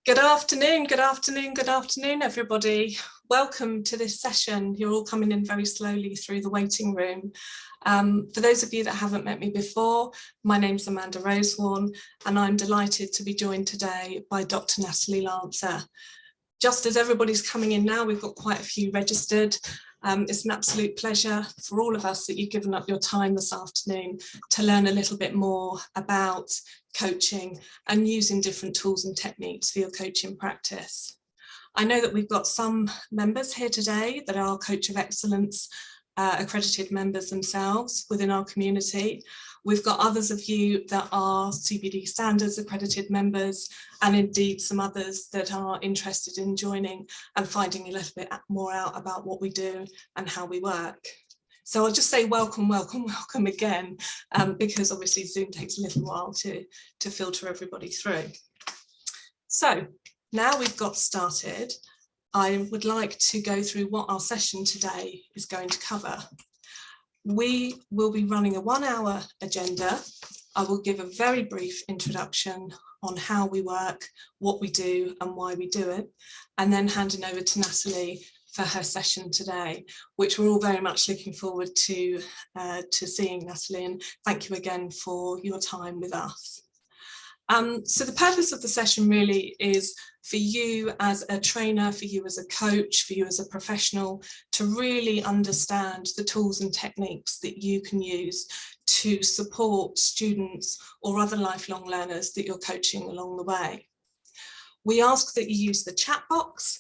Good afternoon, everybody. Welcome to this session. You're all coming in very slowly through the waiting room. For those of you that haven't met me before, my name's Amanda Rosewarne, and I'm delighted to be joined today by Dr. Natalie Lancer. Just as everybody's coming in now, we've got quite a few registered. It's an absolute pleasure for all of us that you've given up your time this afternoon to learn a little bit more about coaching and using different tools and techniques for your coaching practice. I know that we've got some members here today that are Coach of Excellence accredited members themselves within our community. We've got others of you that are CPD standards accredited members, and indeed some others that are interested in joining and finding a little bit more out about what we do and how we work. So I'll just say welcome again, because obviously Zoom takes a little while to filter everybody through. So now we've got started, I would like to go through what our session today is going to cover. We will be running a 1-hour agenda. I will give a very brief introduction on how we work, what we do and why we do it, and then handing over to Natalie for her session today, which we're all very much looking forward to seeing, Natalie, and thank you again for your time with us. So the purpose of the session really is for you as a trainer, for you as a coach, for you as a professional, to really understand the tools and techniques that you can use to support students or other lifelong learners that you're coaching along the way. We ask that you use the chat box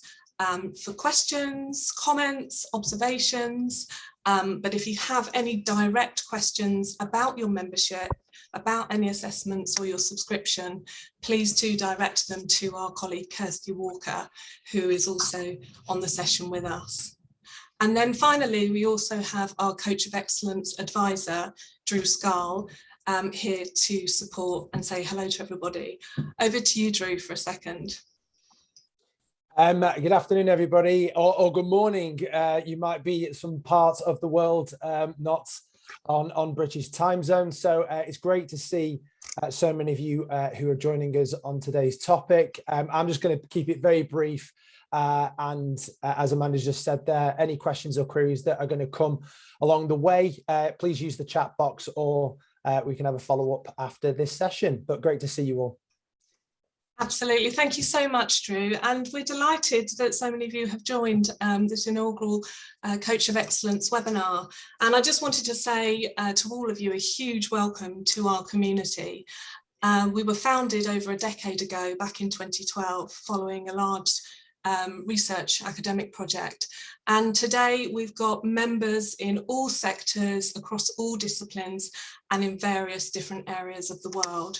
for questions, comments, observations, but if you have any direct questions about your membership, about any assessments or your subscription, please do direct them to our colleague Kirsty Walker, who is also on the session with us. And then finally, we also have our Coach of Excellence advisor, Drew Scarl, here to support and say hello to everybody. Over to you, Drew, for a second. Good afternoon, everybody, or good morning. You might be at some part of the world not on British time zone. So it's great to see so many of you who are joining us on today's topic. I'm just going to keep it very brief. And as Amanda just said there, any questions or queries that are going to come along the way, please use the chat box, or we can have a follow-up after this session. But great to see you all. Absolutely. Thank you so much, Drew. And we're delighted that so many of you have joined this inaugural Coach of Excellence webinar. And I just wanted to say to all of you a huge welcome to our community. We were founded over a decade ago, back in 2012, following a large research academic project. And today we've got members in all sectors, across all disciplines, and in various different areas of the world.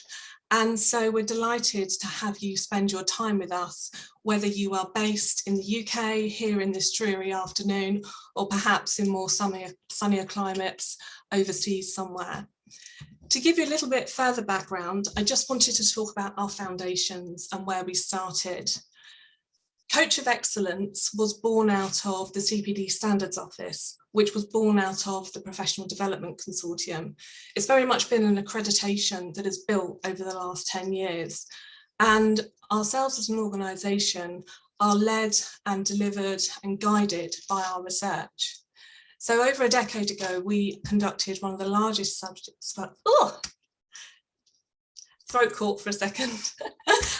And so we're delighted to have you spend your time with us, whether you are based in the UK, here in this dreary afternoon, or perhaps in more sunnier climates overseas somewhere. To give you a little bit further background, I just wanted to talk about our foundations and where we started. Coach of Excellence was born out of the CPD Standards Office, which was born out of the Professional Development Consortium. It's very much been an accreditation that has built over the last 10 years. And ourselves as an organisation are led and delivered and guided by our research. So over a decade ago, we conducted one of the largest throat caught for a second.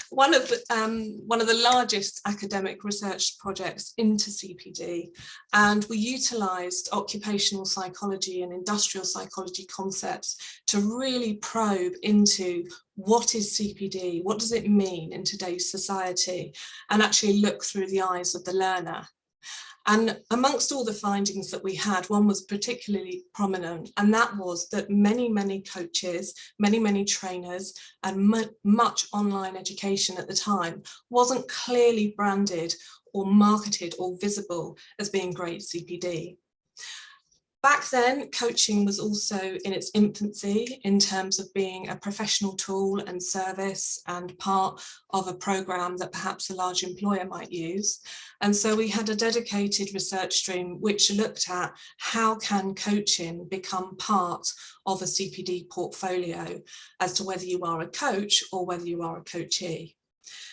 one of the largest academic research projects into CPD, and we utilised occupational psychology and industrial psychology concepts to really probe into what is CPD, what does it mean in today's society, and actually look through the eyes of the learner. And amongst all the findings that we had, one was particularly prominent, and that was that many coaches, many trainers, and much online education at the time wasn't clearly branded or marketed or visible as being great CPD. Back then, coaching was also in its infancy in terms of being a professional tool and service and part of a programme that perhaps a large employer might use. And so we had a dedicated research stream which looked at how can coaching become part of a CPD portfolio as to whether you are a coach or whether you are a coachee.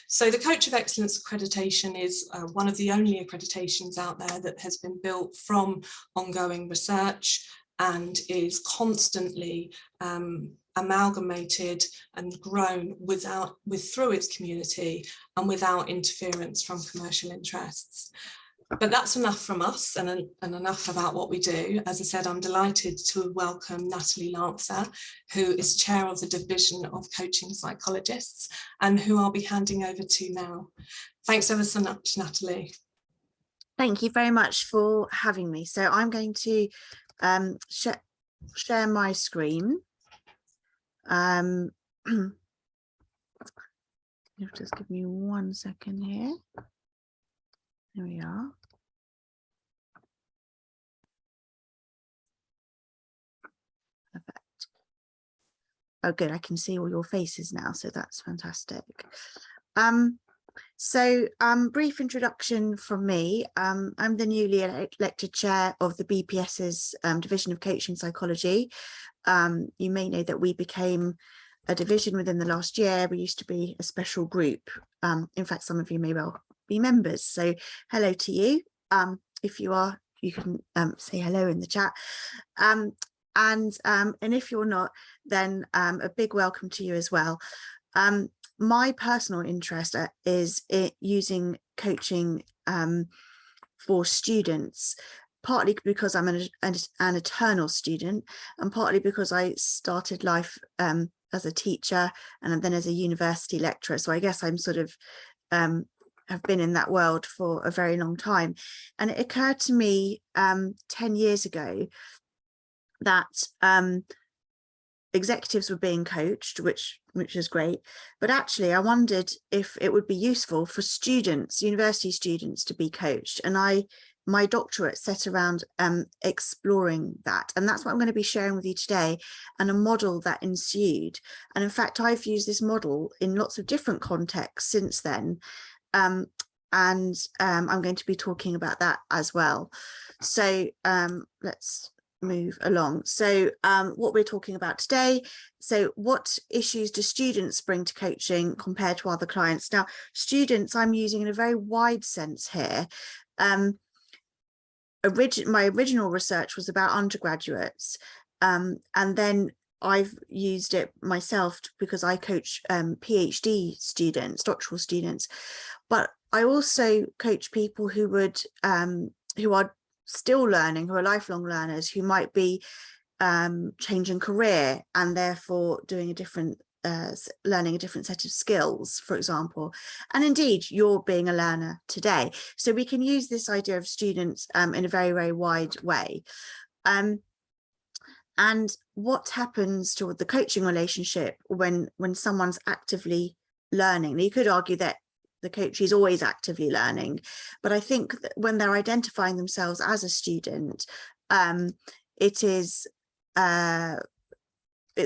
So the Coach of Excellence accreditation is one of the only accreditations out there that has been built from ongoing research and is constantly amalgamated and grown through its community and without interference from commercial interests. But that's enough from us and enough about what we do. As I said, I'm delighted to welcome Natalie Lancer, who is chair of the Division of Coaching Psychologists and who I'll be handing over to now. Thanks ever so much, Natalie. Thank you very much for having me. So I'm going to share my screen. Just give me 1 second here. There we are. Perfect. Oh, good. I can see all your faces now, so that's fantastic. Brief introduction from me. I'm the newly elected chair of the BPS's Division of Coaching Psychology. You may know that we became a division within the last year. We used to be a special group. In fact, some of you may well be members. So hello to you. If you are, you can say hello in the chat. And if you're not, then a big welcome to you as well. My personal interest is using coaching for students, partly because I'm an eternal student, and partly because I started life as a teacher and then as a university lecturer. So I guess I'm sort of have been in that world for a very long time. And it occurred to me 10 years ago that executives were being coached, which is great, but actually I wondered if it would be useful for students, university students, to be coached. And my doctorate set around exploring that, and that's what I'm going to be sharing with you today, and a model that ensued. And in fact, I've used this model in lots of different contexts since then, and I'm going to be talking about that as well. So let's move along. So what we're talking about today, so what issues do students bring to coaching compared to other clients? Now, students I'm using in a very wide sense here. My original research was about undergraduates, and then I've used it myself because I coach PhD students, doctoral students, but I also coach people who are still learning, who are lifelong learners, who might be changing career and therefore doing a different learning a different set of skills, for example. And indeed, you're being a learner today. So we can use this idea of students in a very, very wide way. And what happens to the coaching relationship when someone's actively learning? Now, you could argue that the coach is always actively learning, but I think that when they're identifying themselves as a student, it's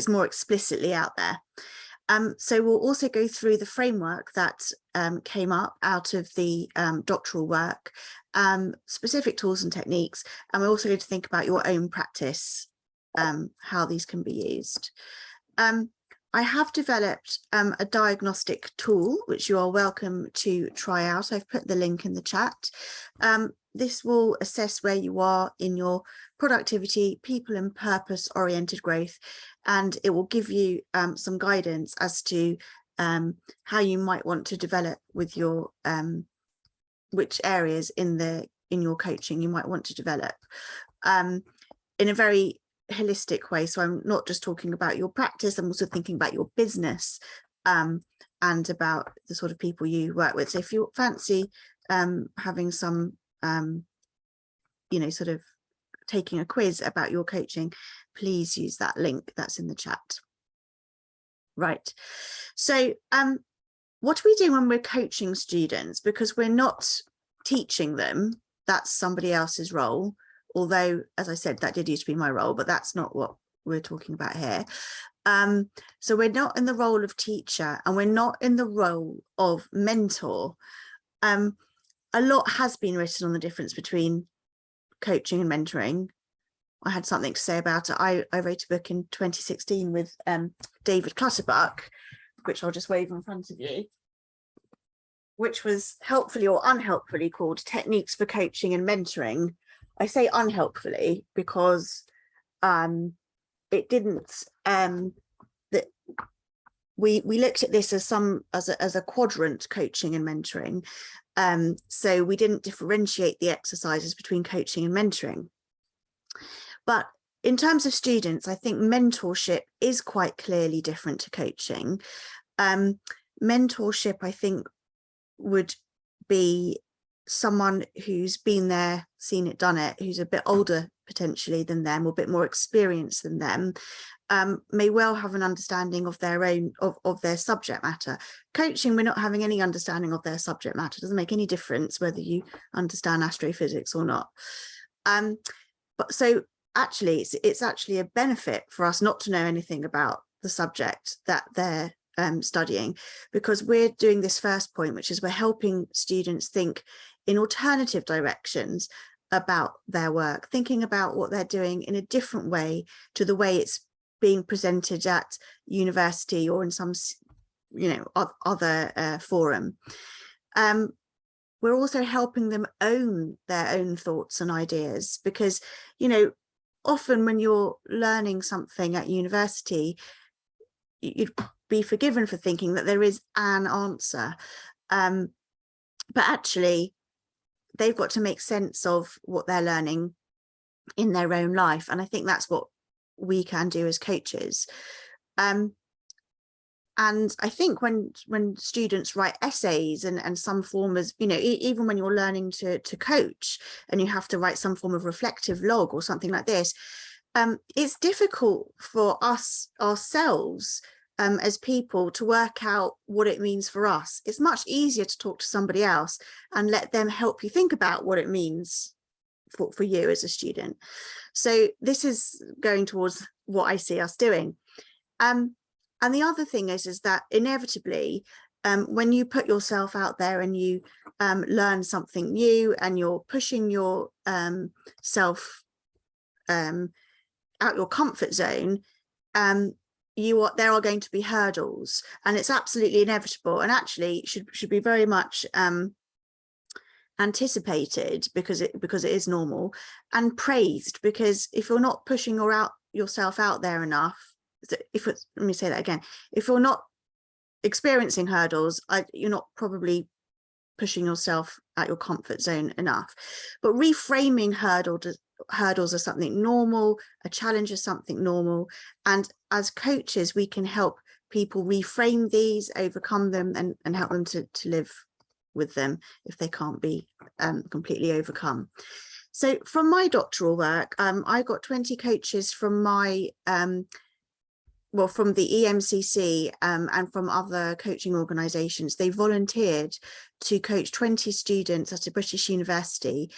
more explicitly out there. So we'll also go through the framework that came up out of the doctoral work, specific tools and techniques, and we're also going to think about your own practice, how these can be used. I have developed a diagnostic tool, which you are welcome to try out. I've put the link in the chat. This will assess where you are in your productivity, people and purpose-oriented growth, and it will give you some guidance as to how you might want to develop with your which areas in your coaching you might want to develop in a very holistic way. So I'm not just talking about your practice, I'm also thinking about your business and about the sort of people you work with. So if you fancy having some sort of taking a quiz about your coaching, please use that link that's in the chat. Right, so what do we do when we're coaching students? Because we're not teaching them, that's somebody else's role. Although, as I said, that did used to be my role, but that's not what we're talking about here. So we're not in the role of teacher, and we're not in the role of mentor. A lot has been written on the difference between coaching and mentoring. I had something to say about it. I wrote a book in 2016 with David Clutterbuck, which I'll just wave in front of you. which was helpfully or unhelpfully called Techniques for Coaching and Mentoring. I say unhelpfully because it didn't, that we looked at this as a quadrant, coaching and mentoring. So we didn't differentiate the exercises between coaching and mentoring. But in terms of students, I think mentorship is quite clearly different to coaching. Mentorship, I think, would be someone who's been there, seen it, done it, who's a bit older potentially than them, or a bit more experienced than them, may well have an understanding of their own, of their subject matter. Coaching, we're not having any understanding of their subject matter. It doesn't make any difference whether you understand astrophysics or not. But so actually, it's actually a benefit for us not to know anything about the subject that they're studying, because we're doing this first point, which is we're helping students think in alternative directions about their work, thinking about what they're doing in a different way to the way it's being presented at university or in some, other forum. We're also helping them own their own thoughts and ideas, because, often when you're learning something at university, you'd be forgiven for thinking that there is an answer, but actually they've got to make sense of what they're learning in their own life, and I think that's what we can do as coaches. And I think when students write essays and some form of, even when you're learning to coach and you have to write some form of reflective log or something like this, it's difficult for us ourselves as people to work out what it means for us. It's much easier to talk to somebody else and let them help you think about what it means for you as a student. So this is going towards what I see us doing. And the other thing is that inevitably, when you put yourself out there and you learn something new and you're pushing your self out your comfort zone, there are going to be hurdles, and it's absolutely inevitable, and actually should be very much anticipated, because it is normal, and praised, because if you're not pushing yourself out there enough, let me say that again, if you're not experiencing hurdles, you're not probably pushing yourself at your comfort zone enough. But reframing hurdles are something normal, a challenge is something normal, and as coaches we can help people reframe these, overcome them, and help them to live with them if they can't be completely overcome. So from my doctoral work, I got 20 coaches from my from the EMCC and from other coaching organisations. They volunteered to coach 20 students at a British university.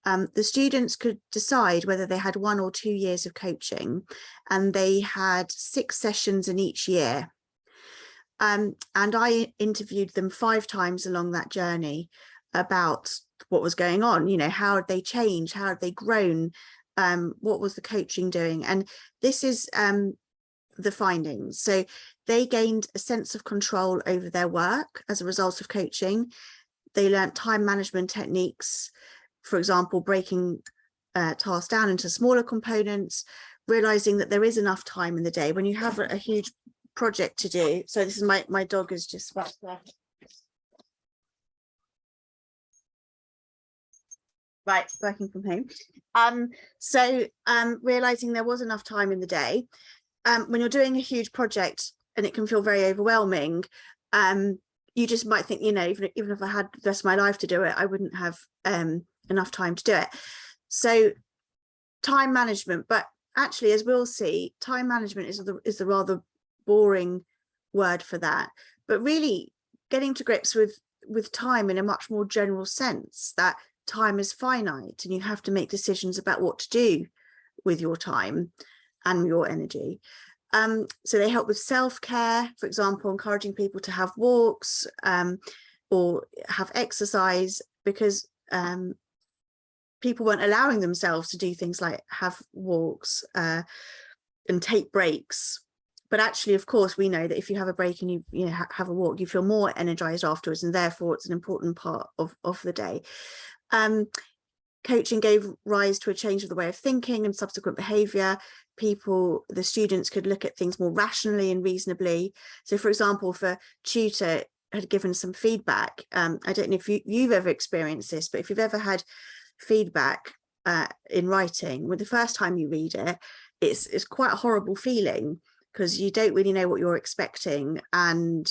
The students could decide whether they had 1 or 2 years of coaching, and they had 6 sessions in each year. And I interviewed them 5 times along that journey about what was going on, how had they changed, how had they grown, what was the coaching doing? And this is the findings. So they gained a sense of control over their work as a result of coaching. They learnt time management techniques, for example, breaking tasks down into smaller components, realizing that there is enough time in the day when you have a huge project to do. So this is my dog is just back there. Right, working from home. Realizing there was enough time in the day. When you're doing a huge project and it can feel very overwhelming, you just might think, even if I had the rest of my life to do it, I wouldn't have enough time to do it. So time management, but actually, as we'll see, time management is the rather boring word for that, but really getting to grips with time in a much more general sense, that time is finite and you have to make decisions about what to do with your time and your energy. So they help with self-care, for example, encouraging people to have walks or have exercise, because people weren't allowing themselves to do things like have walks and take breaks. but actually, of course, we know that if you have a break and you have a walk, you feel more energized afterwards, and therefore it's an important part of the day. Coaching gave rise to a change of the way of thinking and subsequent behavior. The students could look at things more rationally and reasonably. So, for example, if a tutor had given some feedback, I don't know if you've ever experienced this, but if you've ever had feedback in writing, when the first time you read it, it's quite a horrible feeling, because you don't really know what you're expecting and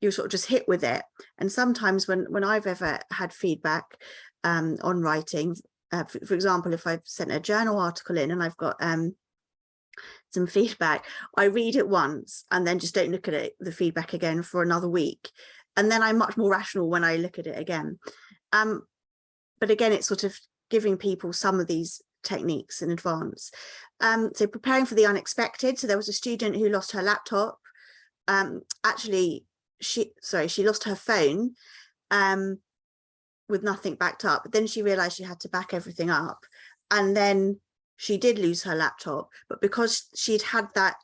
you're sort of just hit with it. And sometimes when I've ever had feedback on writing, for example, if I've sent a journal article in and I've got some feedback, I read it once and then just don't look at the feedback again for another week. And then I'm much more rational when I look at it again. But again, it's sort of giving people some of these techniques in advance. So preparing for the unexpected. So there was a student who lost her laptop. Actually, she lost her phone with nothing backed up. But then she realized she had to back everything up. And then she did lose her laptop. But because she'd had that,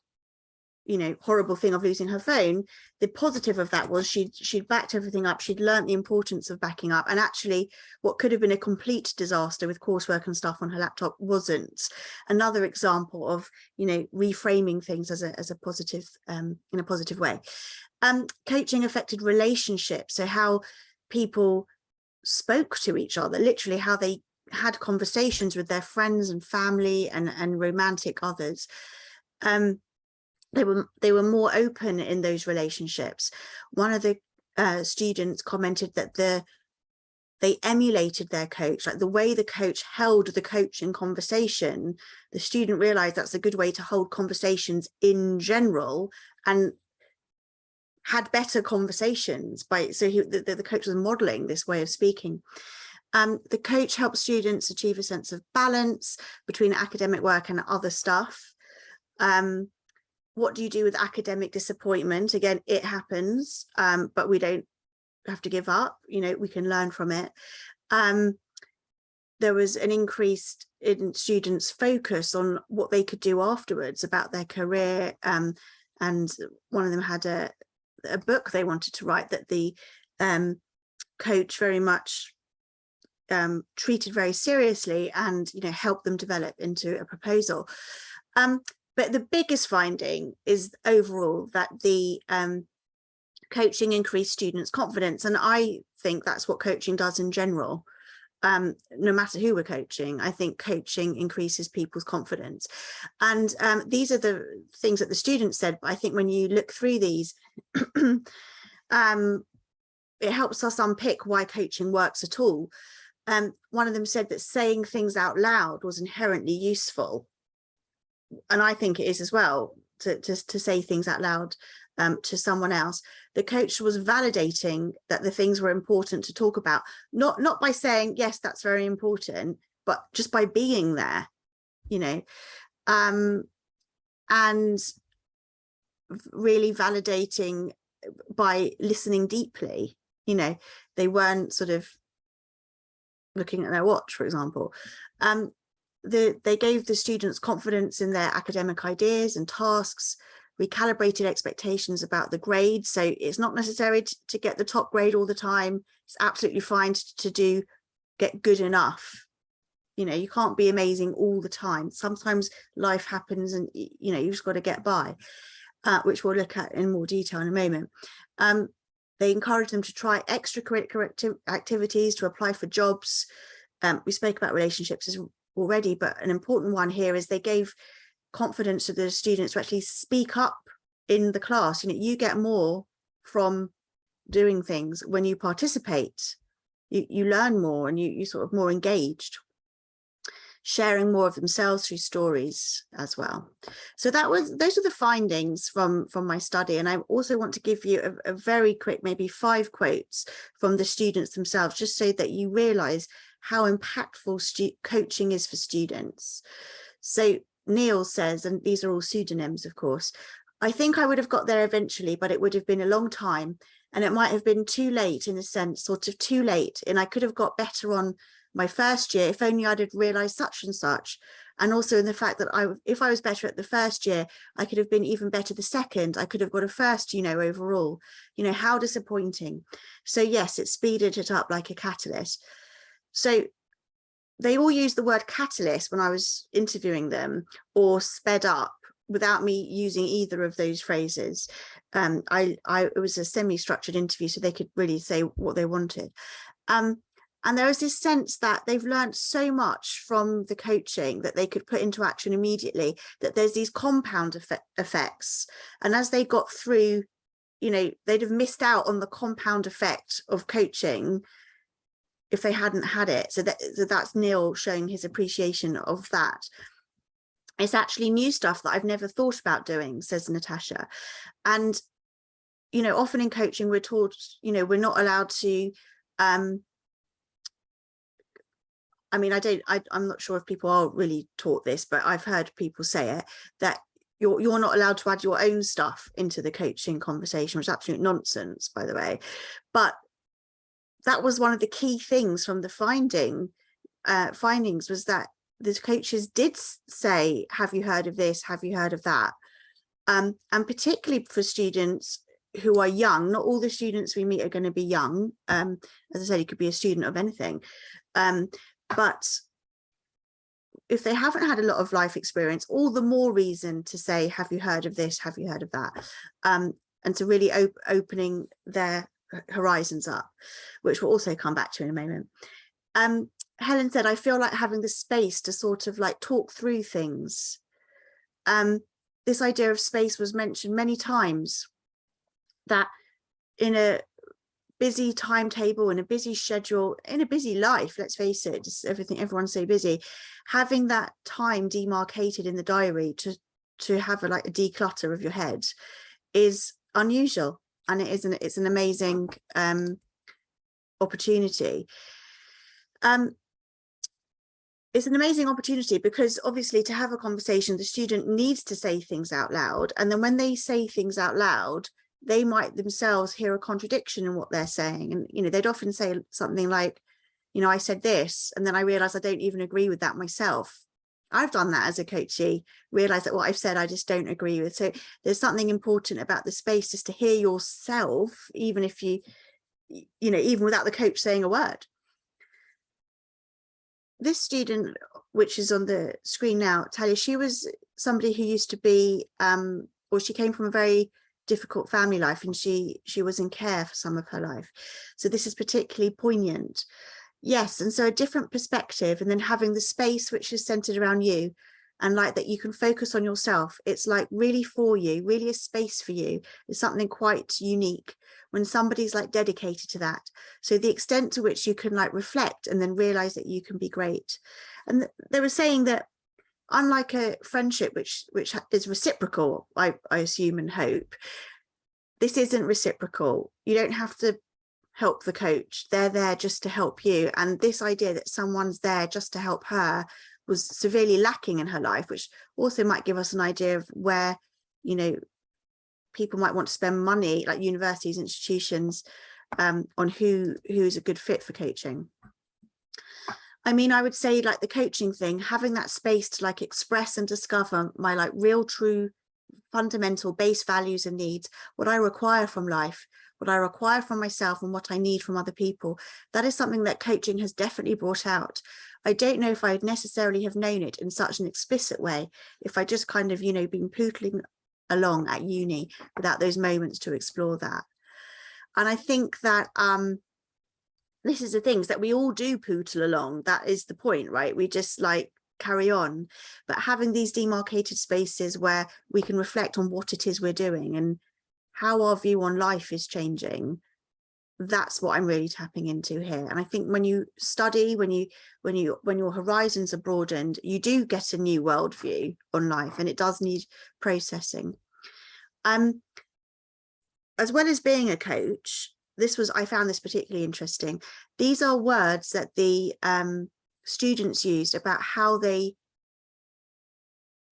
horrible thing of losing her phone, the positive of that was she'd backed everything up. She'd learned the importance of backing up. And actually, what could have been a complete disaster with coursework and stuff on her laptop wasn't. Another example of, reframing things as a positive, in a positive way. Coaching affected relationships. So how people spoke to each other, literally how they had conversations with their friends and family and romantic others. They were more open in those relationships. One of the students commented that they emulated their coach, like the way the coach held the coaching conversation. The student realized that's a good way to hold conversations in general, and had better conversations the coach was modeling this way of speaking. The coach helps students achieve a sense of balance between academic work and other stuff. What do you do with academic disappointment? Again, it happens, but we don't have to give up. We can learn from it. There was an increase in students' focus on what they could do afterwards about their career. And one of them had a book they wanted to write that the coach very much treated very seriously and helped them develop into a proposal. But the biggest finding is overall that the coaching increased students' confidence. And I think that's what coaching does in general. No matter who we're coaching, I think coaching increases people's confidence. And these are the things that the students said. But I think when you look through these, it helps us unpick why coaching works at all. One of them said that saying things out loud was inherently useful. And I think it is as well, to say things out loud to someone else. The coach was validating that the things were important to talk about, not by saying, yes, that's very important, but just by being there, and really validating by listening deeply. They weren't sort of looking at their watch, for example. They gave the students confidence in their academic ideas and tasks, recalibrated expectations about the grade. So it's not necessary to get the top grade all the time. It's absolutely fine to get good enough. You can't be amazing all the time. Sometimes life happens and, you've just got to get by, which we'll look at in more detail in a moment. They encourage them to try extracurricular activities, to apply for jobs. We spoke about relationships already, but an important one here is they gave confidence to the students to actually speak up in the class. You get more from doing things when you participate. You learn more and you sort of more engaged, sharing more of themselves through stories as well. So those are the findings from my study. And I also want to give you a very quick, maybe 5 quotes from the students themselves, just so that you realize how impactful coaching is for students. So Neil says, and these are all pseudonyms, of course, I think I would have got there eventually, but it would have been a long time. And it might have been too late, in a sense, sort of too late. And I could have got better on my first year if only I'd have realized such and such. And also in the fact that if I was better at the first year, I could have been even better the second. I could have got a first, overall. How disappointing. So yes, it speeded it up like a catalyst. So they all used the word catalyst when I was interviewing them, or sped up, without me using either of those phrases. It was a semi-structured interview, so they could really say what they wanted. And there was this sense that they've learned so much from the coaching that they could put into action immediately, that there's these compound effects. And as they got through, they'd have missed out on the compound effect of coaching if they hadn't had it. So that's Neil showing his appreciation of that. It's actually new stuff that I've never thought about doing, says Natasha. And, often in coaching, we're taught, we're not allowed to, I'm not sure if people are really taught this, but I've heard people say it, that you're not allowed to add your own stuff into the coaching conversation, which is absolute nonsense, by the way. But that was one of the key things from the findings, was that the coaches did say, have you heard of this? Have you heard of that? And particularly for students who are young, not all the students we meet are going to be young. As I said, you could be a student of anything. But if they haven't had a lot of life experience, all the more reason to say, have you heard of this? Have you heard of that? And to really opening their horizons up, which we'll also come back to in a moment. Helen said, I feel like having the space to sort of like talk through things. This idea of space was mentioned many times, that in a busy timetable, in a busy schedule, in a busy life, let's face it, just everyone's so busy, having that time demarcated in the diary to have a declutter of your head is unusual, and it's an amazing opportunity. It's an amazing opportunity because obviously to have a conversation, the student needs to say things out loud, and then when they say things out loud, they might themselves hear a contradiction in what they're saying. And, they'd often say something like, I said this, and then I realized I don't even agree with that myself. I've done that as a coachee, realized that what I've said, I just don't agree with. So there's something important about the space just to hear yourself, even if even without the coach saying a word. This student, which is on the screen now, Talia, she was somebody who used to be, or she came from a very difficult family life, and she was in care for some of her life. So this is particularly poignant. Yes, and so a different perspective, and then having the space which is centered around you, and like that you can focus on yourself. It's like really for you, really a space for you. It's something quite unique when somebody's like dedicated to that. So the extent to which you can like reflect and then realize that you can be great. And they were saying that unlike a friendship, which is reciprocal, I assume and hope, this isn't reciprocal. You don't have to help the coach. They're there just to help you. And this idea that someone's there just to help her was severely lacking in her life, which also might give us an idea of where, people might want to spend money, like universities, institutions, on who's a good fit for coaching. I mean, I would say like the coaching thing, having that space to like express and discover my like real, true, fundamental base values and needs, what I require from life, what I require from myself, and what I need from other people. That is something that coaching has definitely brought out. I don't know if I'd necessarily have known it in such an explicit way if I just kind of, been pootling along at uni without those moments to explore that. And I think that this is the things that we all do pootle along. That is the point, right? We just like carry on, but having these demarcated spaces where we can reflect on what it is we're doing and how our view on life is changing, that's what I'm really tapping into here. And I think when you study, when your horizons are broadened, you do get a new worldview on life, and it does need processing. As well as being a coach, I found this particularly interesting. These are words that the students used about how they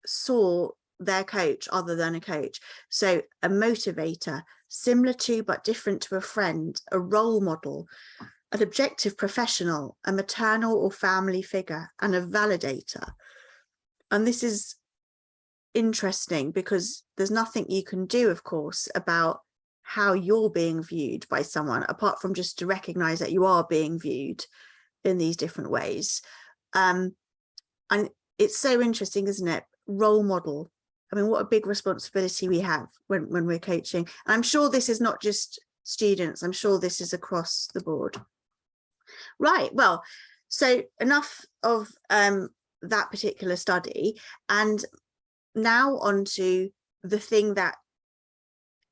saw their coach other than a coach. So a motivator, similar to but different to a friend, a role model, an objective professional, a maternal or family figure, and a validator. And this is interesting because there's nothing you can do, of course, about how you're being viewed by someone, apart from just to recognize that you are being viewed in these different ways. And it's so interesting, isn't it? Role model. I mean, what a big responsibility we have when we're coaching. And I'm sure this is not just students. I'm sure this is across the board. Right. Well, so enough of that particular study. And now on to the thing that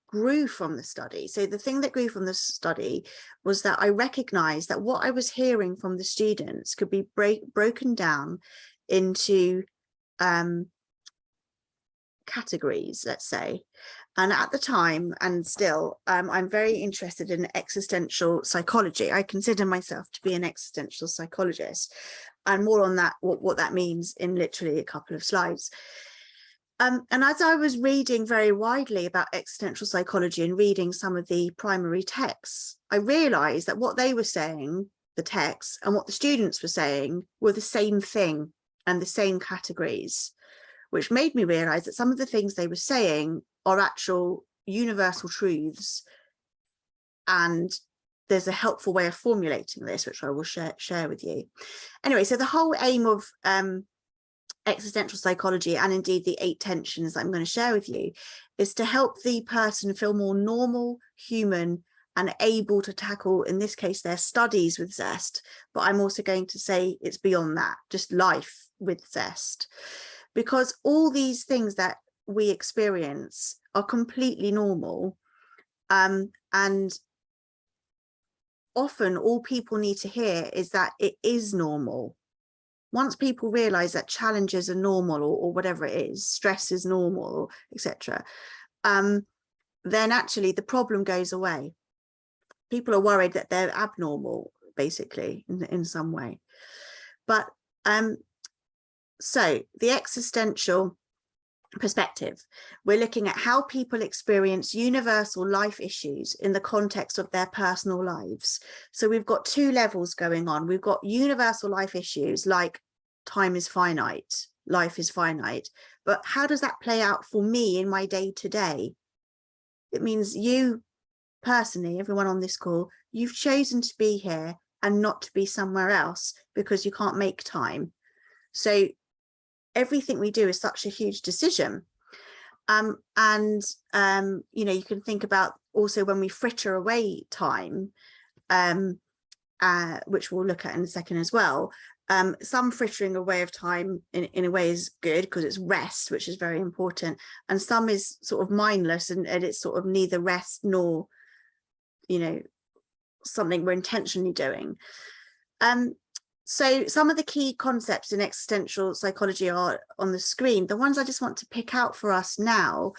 grew from the study. So the thing that grew from the study was that I recognized that what I was hearing from the students could be broken down into categories, let's say. And at the time, and still, I'm very interested in existential psychology. I consider myself to be an existential psychologist, and more on that, what that means in literally a couple of slides. And as I was reading very widely about existential psychology and reading some of the primary texts, I realized that what they were saying, the texts, and what the students were saying were the same thing and the same categories, which made me realize that some of the things they were saying are actual universal truths. And there's a helpful way of formulating this, which I will share with you. Anyway, so the whole aim of existential psychology, and indeed the 8 tensions that I'm going to share with you, is to help the person feel more normal, human, and able to tackle, in this case, their studies with zest. But I'm also going to say it's beyond that, just life with zest. Because all these things that we experience are completely normal. And often all people need to hear is that it is normal. Once people realize that challenges are normal, or whatever it is, stress is normal, etc., then actually the problem goes away. People are worried that they're abnormal, basically, in some way. But so the existential perspective, we're looking at how people experience universal life issues in the context of their personal lives. So we've got 2 levels going on. We've got universal life issues like time is finite, life is finite, but how does that play out for me in my day-to-day? It means you personally, everyone on this call, you've chosen to be here and not to be somewhere else because you can't make time. So everything we do is such a huge decision. You know, you can think about also when we fritter away time, which we'll look at in a second as well. Some frittering away of time in a way is good because it's rest, which is very important. And some is sort of mindless and it's sort of neither rest nor, you know, something we're intentionally doing. So some of the key concepts in existential psychology are on the screen. The ones I just want to pick out for us now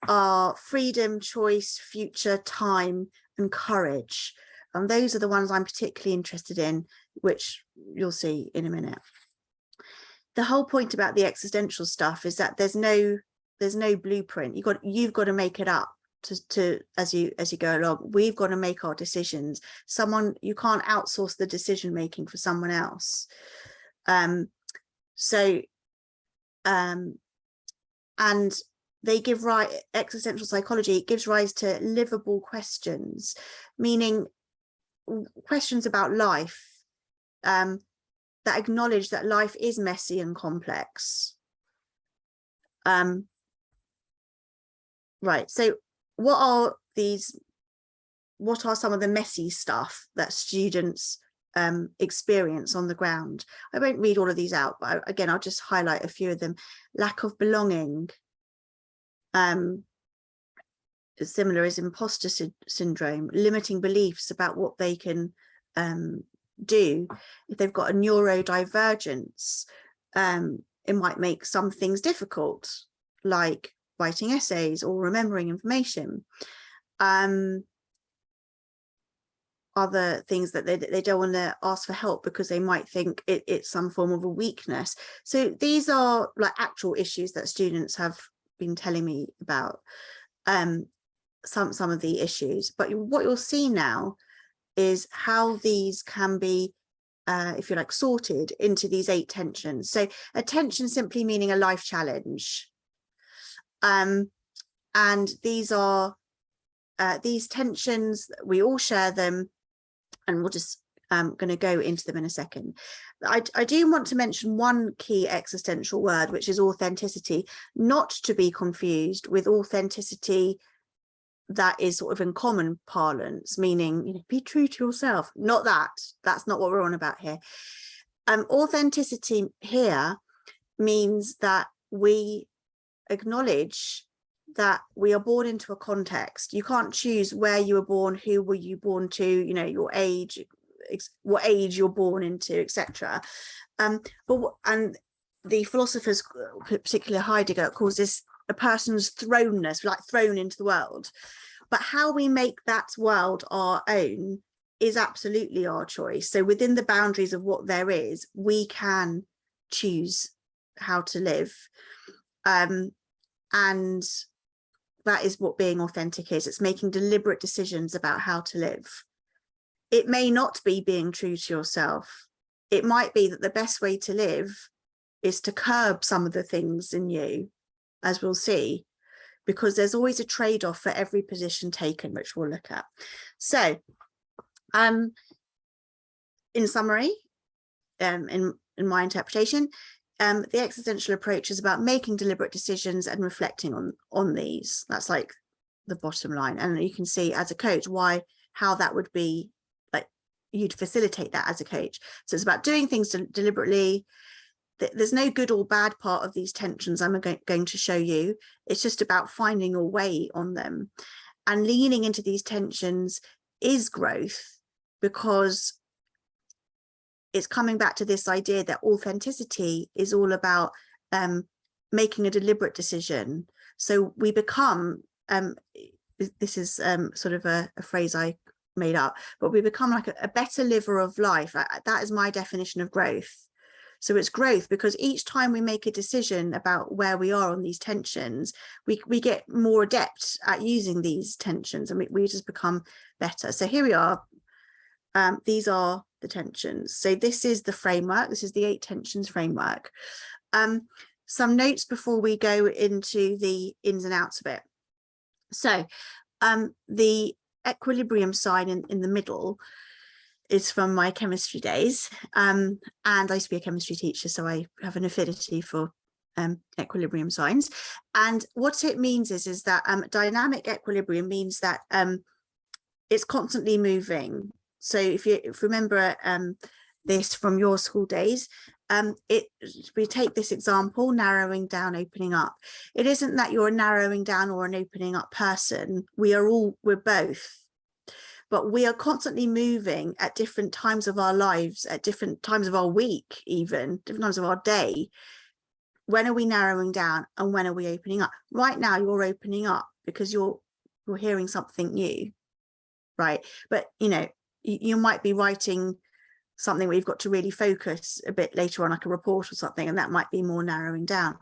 are freedom, choice, future, time, and courage. And those are the ones I'm particularly interested in, which you'll see in a minute. The whole point about the existential stuff is that there's no blueprint. You've got to make it up to as you go along. We've got to make our decisions. You can't outsource the decision making for someone else. And they give existential psychology gives rise to livable questions, meaning questions about life that acknowledge that life is messy and complex. Right, so what are some of the messy stuff that students experience on the ground? I won't read all of these out, but again, I'll just highlight a few of them. Lack of belonging. Similar is imposter syndrome, limiting beliefs about what they can do. If they've got a neurodivergence, it might make some things difficult, like writing essays or remembering information. Other things that they don't want to ask for help because they might think it's some form of a weakness. So these are like actual issues that students have been telling me about, some of the issues. But what you'll see now is how these can be if you like, sorted into these 8 tensions. So a tension simply meaning a life challenge. And these are these tensions, we all share them, and we'll just going to go into them in a second. I do want to mention one key existential word, which is authenticity, not to be confused with authenticity that is sort of in common parlance, meaning, you know, be true to yourself. Not that. That's not what we're on about here. Authenticity here means that we acknowledge that we are born into a context. You can't choose where you were born, who were you born to, you know, your age, what age you're born into, etc. And the philosophers, particularly Heidegger, calls this a person's thrownness, like thrown into the world. But how we make that world our own is absolutely our choice. So within the boundaries of what there is, we can choose how to live. And that is what being authentic is. It's making deliberate decisions about how to live. It may not be being true to yourself. It might be that the best way to live is to curb some of the things in you, as we'll see, because there's always a trade-off for every position taken, which we'll look at. So, in summary, in my interpretation, the existential approach is about making deliberate decisions and reflecting on these. That's like the bottom line. And you can see as a coach how that would be, like, you'd facilitate that as a coach. So it's about doing things deliberately. There's no good or bad part of these tensions I'm going to show you. It's just about finding a way on them. And leaning into these tensions is growth, because it's coming back to this idea that authenticity is all about making a deliberate decision. So we become, this is sort of a phrase I made up, but we become like a better liver of life. That is my definition of growth. So it's growth because each time we make a decision about where we are on these tensions, we get more adept at using these tensions, and we just become better. So here we are. These are the tensions. So this is the framework. This is the 8 tensions framework. Some notes before we go into the ins and outs of it. So the equilibrium sign in the middle is from my chemistry days, and I used to be a chemistry teacher, so I have an affinity for equilibrium signs. And what it means is that dynamic equilibrium means that it's constantly moving. So if you remember this from your school days, we take this example, narrowing down, opening up. It isn't that you're a narrowing down or an opening up person. We're both. But we are constantly moving at different times of our lives, at different times of our week, even different times of our day. When are we narrowing down and when are we opening up? Right now, you're opening up because you're hearing something new, right? But, you know, you might be writing something where you've got to really focus a bit later on, like a report or something, and that might be more narrowing down.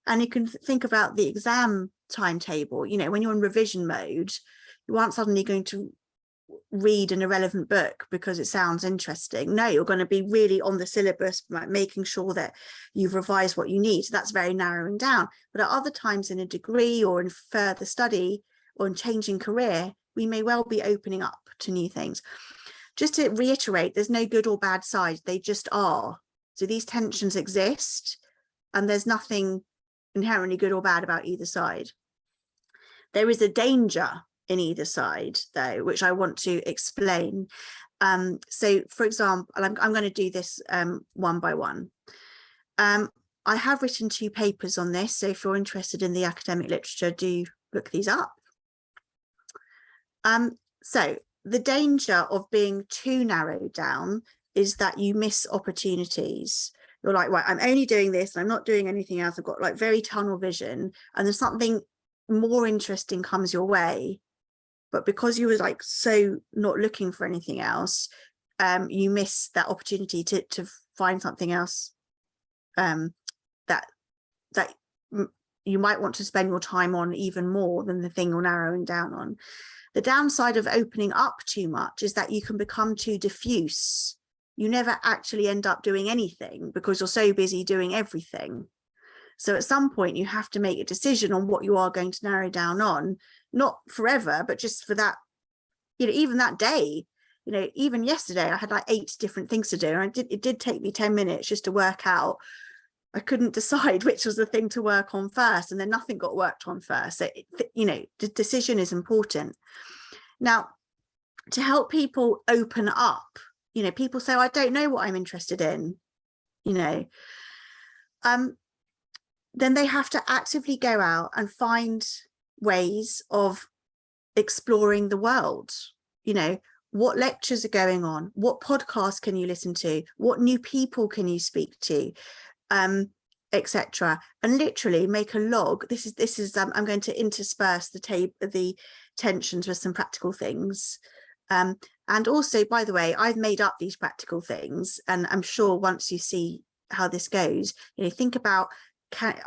And you can think about the exam timetable. You know, when you're in revision mode, you aren't suddenly going to read an irrelevant book because it sounds interesting. No, you're going to be really on the syllabus, making sure that you've revised what you need. So that's very narrowing down. But at other times in a degree or in further study or in changing career, we may well be opening up to new things. Just to reiterate, there's no good or bad side. They just are. So these tensions exist, and there's nothing inherently good or bad about either side. There is a danger in either side, though, which I want to explain. So, for example, I'm going to do this one by one. I have written 2 papers on this, so if you're interested in the academic literature, do look these up. So the danger of being too narrowed down is that you miss opportunities. You're like, right, I'm only doing this, and I'm not doing anything else. I've got like very tunnel vision, and there's something more interesting comes your way. But because you were like so not looking for anything else, you miss that opportunity to find something else that you might want to spend your time on even more than the thing you're narrowing down on. The downside of opening up too much is that you can become too diffuse. you never actually end up doing anything because you're so busy doing everything. So at some point you have to make a decision on what you are going to narrow down on, not forever, but just for that, even that day. Even yesterday I had like 8 different things to do, and it did take me 10 minutes just to work out. I couldn't decide which was the thing to work on first, and then nothing got worked on first. So the decision is important. Now, to help people open up, people say, I don't know what I'm interested in, then they have to actively go out and find ways of exploring the world. What lectures are going on, what podcasts can you listen to, what new people can you speak to, etc. And literally make a log. This is I'm going to intersperse the tensions with some practical things. And also, by the way, I've made up these practical things, and I'm sure once you see how this goes, think about,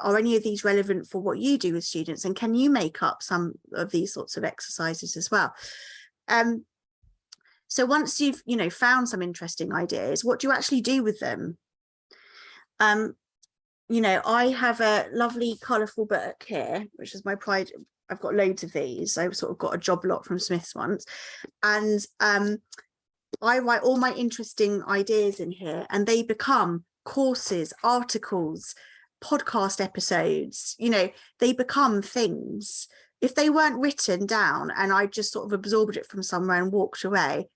are any of these relevant for what you do with students, and can you make up some of these sorts of exercises as well? So once you've found some interesting ideas, what do you actually do with them? I have a lovely colourful book here, which is my pride. I've got loads of these. I sort of got a job lot from Smith's once, and I write all my interesting ideas in here, and they become courses, articles, podcast episodes. They become things. If they weren't written down and I just sort of absorbed it from somewhere and walked away,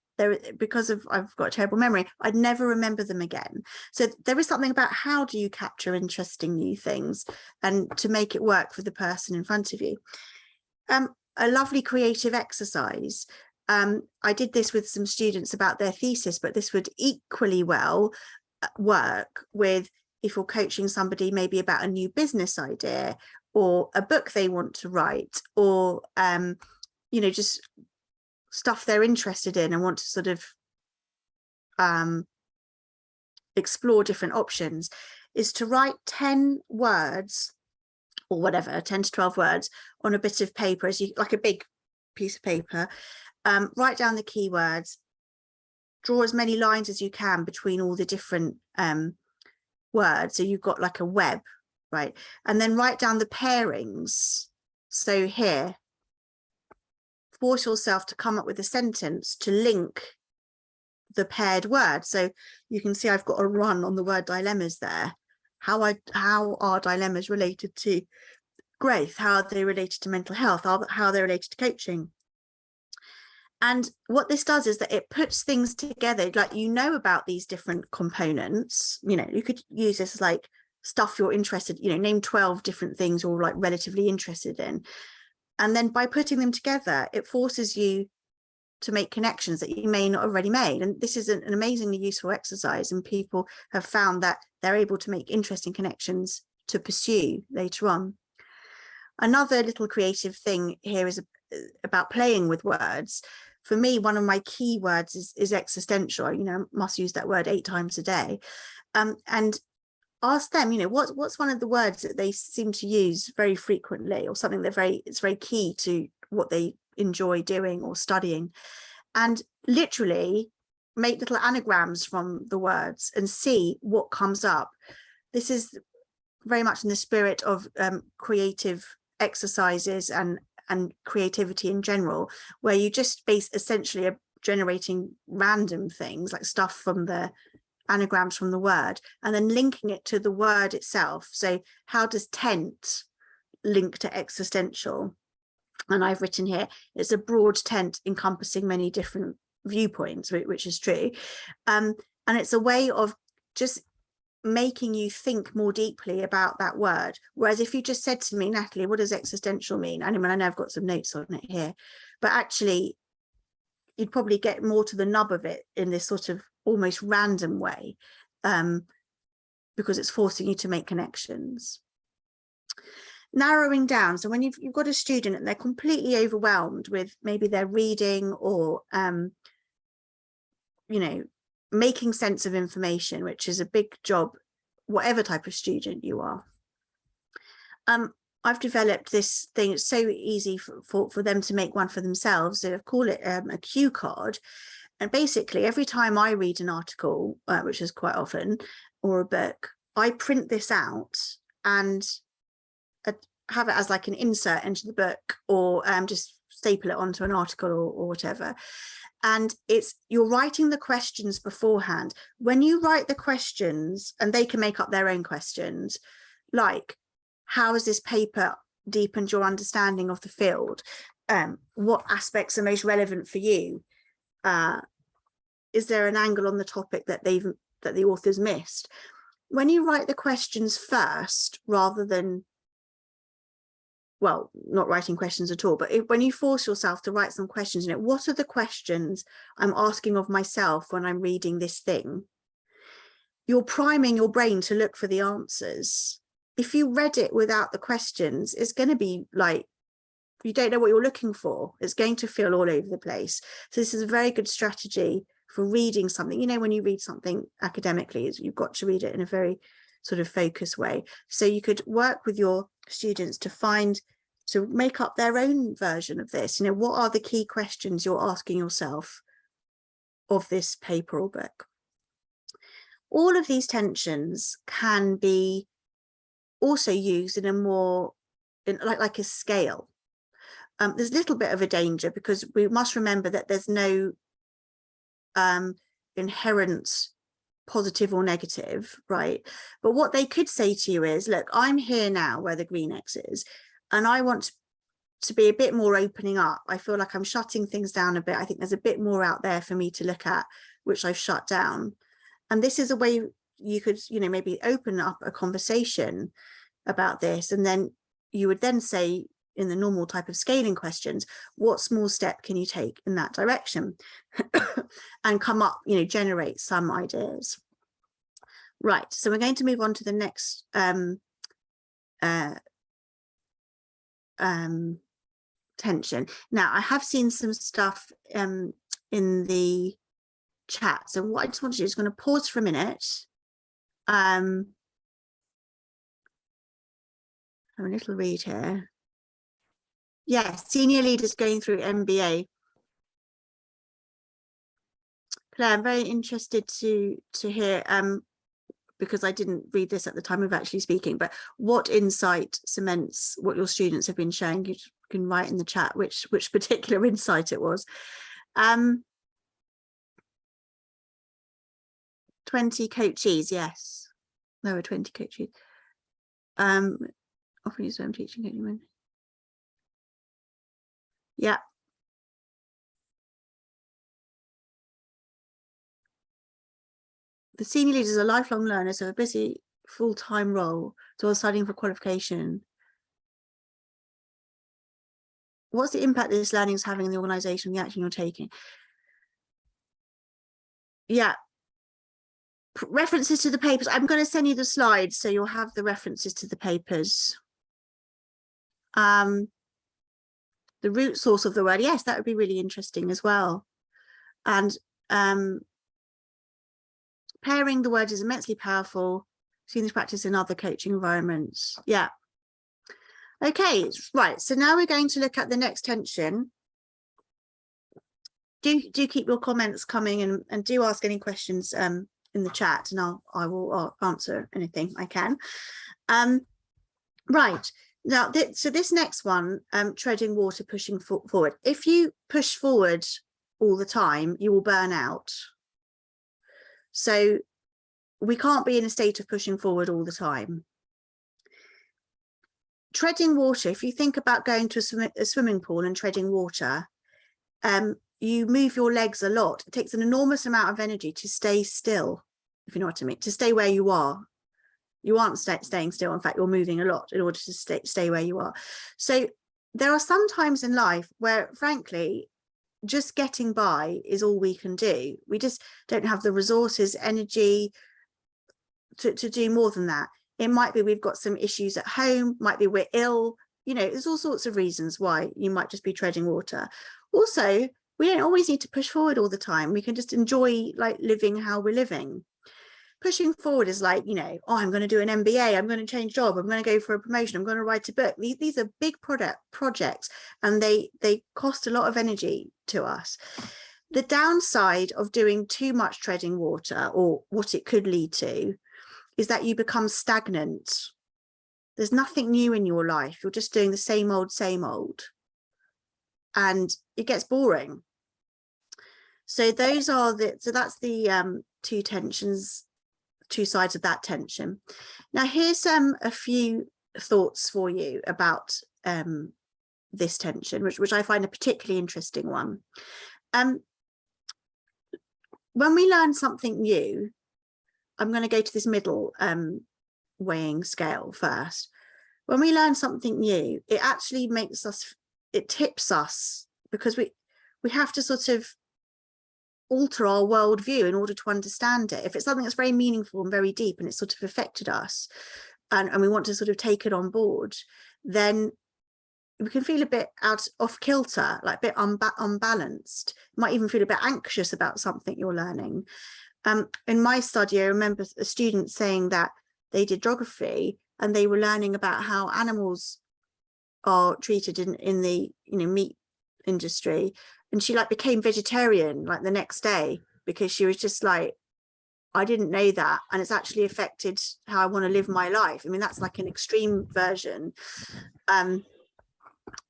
because I've got a terrible memory, I'd never remember them again. So there is something about how do you capture interesting new things and to make it work for the person in front of you. A lovely creative exercise. I did this with some students about their thesis, but this would equally well work with if you're coaching somebody maybe about a new business idea or a book they want to write, or just stuff they're interested in and want to sort of explore different options, is to write 10 words or whatever, 10 to 12 words on a bit of paper, like a big piece of paper. Write down the keywords, draw as many lines as you can between all the different words, so you've got like a web, right? And then write down the pairings. So here, force yourself to come up with a sentence to link the paired words. So you can see I've got a run on the word dilemmas there. How are dilemmas related to growth? How are they related to mental health? How are they related to coaching? And what this does is that it puts things together, like about these different components. You could use this as like stuff you're interested, name 12 different things you're like relatively interested in. And then by putting them together, it forces you to make connections that you may not have already made. And this is an amazingly useful exercise, and people have found that they're able to make interesting connections to pursue later on. Another little creative thing here is about playing with words. For me, one of my key words is existential. I must use that word 8 times a day. And ask them, what's one of the words that they seem to use very frequently, or something it's very key to what they enjoy doing or studying, and literally make little anagrams from the words and see what comes up. This is very much in the spirit of creative exercises and creativity in general, where you just essentially are generating random things like stuff from the anagrams from the word, and then linking it to the word itself. So how does tent link to existential? And I've written here, it's a broad tent encompassing many different viewpoints, which is true. And it's a way of just making you think more deeply about that word. Whereas if you just said to me, Natalie, what does existential mean? I know I've got some notes on it here, but actually you'd probably get more to the nub of it in this sort of almost random way, because it's forcing you to make connections. Narrowing down. So when you've got a student and they're completely overwhelmed with maybe their reading or making sense of information, which is a big job, whatever type of student you are. I've developed this thing. It's so easy for them to make one for themselves. So I call it a cue card. And basically, every time I read an article, which is quite often, or a book, I print this out and have it as like an insert into the book, or just staple it onto an article or whatever. And you're writing the questions beforehand. When you write the questions, and they can make up their own questions, like, how has this paper deepened your understanding of the field? What aspects are most relevant for you? Is there an angle on the topic that the authors missed? When you write the questions first, rather than, well, not writing questions at all, but when you force yourself to write some questions, what are the questions I'm asking of myself when I'm reading this thing? You're priming your brain to look for the answers. If you read it without the questions, it's going to be like, you don't know what you're looking for. It's going to feel all over the place. So this is a very good strategy for reading something. When you read something academically, you've got to read it in a very sort of focused way. So you could work with your students to make up their own version of this. What are the key questions you're asking yourself of this paper or book? All of these tensions can be also used in a more, like a scale. There's a little bit of a danger, because we must remember that there's no inherent positive or negative, right? But what they could say to you is, look, I'm here now where the green X is, and I want to be a bit more opening up. I feel like I'm shutting things down a bit. I think there's a bit more out there for me to look at, which I've shut down. And this is a way you could, maybe open up a conversation about this. And then you would then say, in the normal type of scaling questions, what small step can you take in that direction? And come up, generate some ideas. Right, so we're going to move on to the next tension. Now, I have seen some stuff in the chat. So what I just want to do is going to pause for a minute. Have a little read here. Yes, senior leaders going through MBA. Claire, I'm very interested to hear, because I didn't read this at the time of actually speaking, but what insight cements what your students have been sharing? You can write in the chat which particular insight it was. 20 coachees, yes. There were 20 coachees. Often use when I'm teaching anyone. Yeah. The senior leaders are lifelong learners, so a busy full-time role, so studying for qualification. What's the impact this learning is having on the organisation, the action you're taking? Yeah. References to the papers. I'm going to send you the slides, so you'll have the references to the papers. The root source of the word, yes, that would be really interesting as well. And pairing the words is immensely powerful. Seen this practice in other coaching environments. Yeah. Okay, right. So now we're going to look at the next tension. Do keep your comments coming, and do ask any questions in the chat, and I will answer anything I can. Right. Now, so this next one, treading water, pushing forward. If you push forward all the time, you will burn out. So we can't be in a state of pushing forward all the time. Treading water, if you think about going to a swimming pool and treading water, you move your legs a lot. It takes an enormous amount of energy to stay still, if you know what I mean, to stay where you are. You aren't staying still. In fact, you're moving a lot in order to stay where you are. So there are some times in life where, frankly, just getting by is all we can do. We just don't have the resources, energy to do more than that. It might be we've got some issues at home, might be we're ill, there's all sorts of reasons why you might just be treading water. Also, we don't always need to push forward all the time. We can just enjoy living how we're living. Pushing forward is like, oh, I'm going to do an MBA, I'm going to change job, I'm going to go for a promotion, I'm going to write a book. These are big projects, and they cost a lot of energy to us. The downside of doing too much treading water, or what it could lead to, is that you become stagnant. There's nothing new in your life. You're just doing the same old, and it gets boring. So that's the two sides of that tension. Now here's a few thoughts for you about this tension, which I find a particularly interesting one. When we learn something new, I'm going to go to this middle weighing scale first. When we learn something new, it actually it tips us, because we have to sort of alter our worldview in order to understand it. If it's something that's very meaningful and very deep and it's sort of affected us, and we want to sort of take it on board, then we can feel a bit off kilter, like a bit unbalanced. You might even feel a bit anxious about something you're learning. In my study, I remember a student saying that they did geography and they were learning about how animals are treated in the meat industry, and she like became vegetarian like the next day, because she was just like, I didn't know that, and it's actually affected how I want to live my life. I mean, that's like an extreme version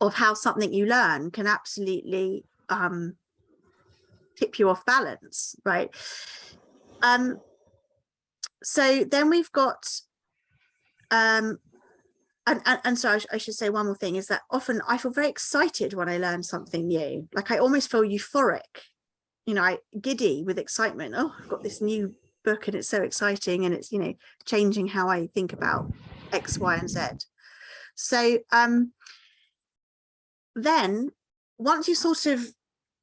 of how something you learn can absolutely tip you off balance, right? So then we've got and so I should say one more thing, is that often I feel very excited when I learn something new. Like I almost feel euphoric, giddy with excitement. Oh, I've got this new book and it's so exciting, and it's changing how I think about X, Y, and Z. So then once you sort of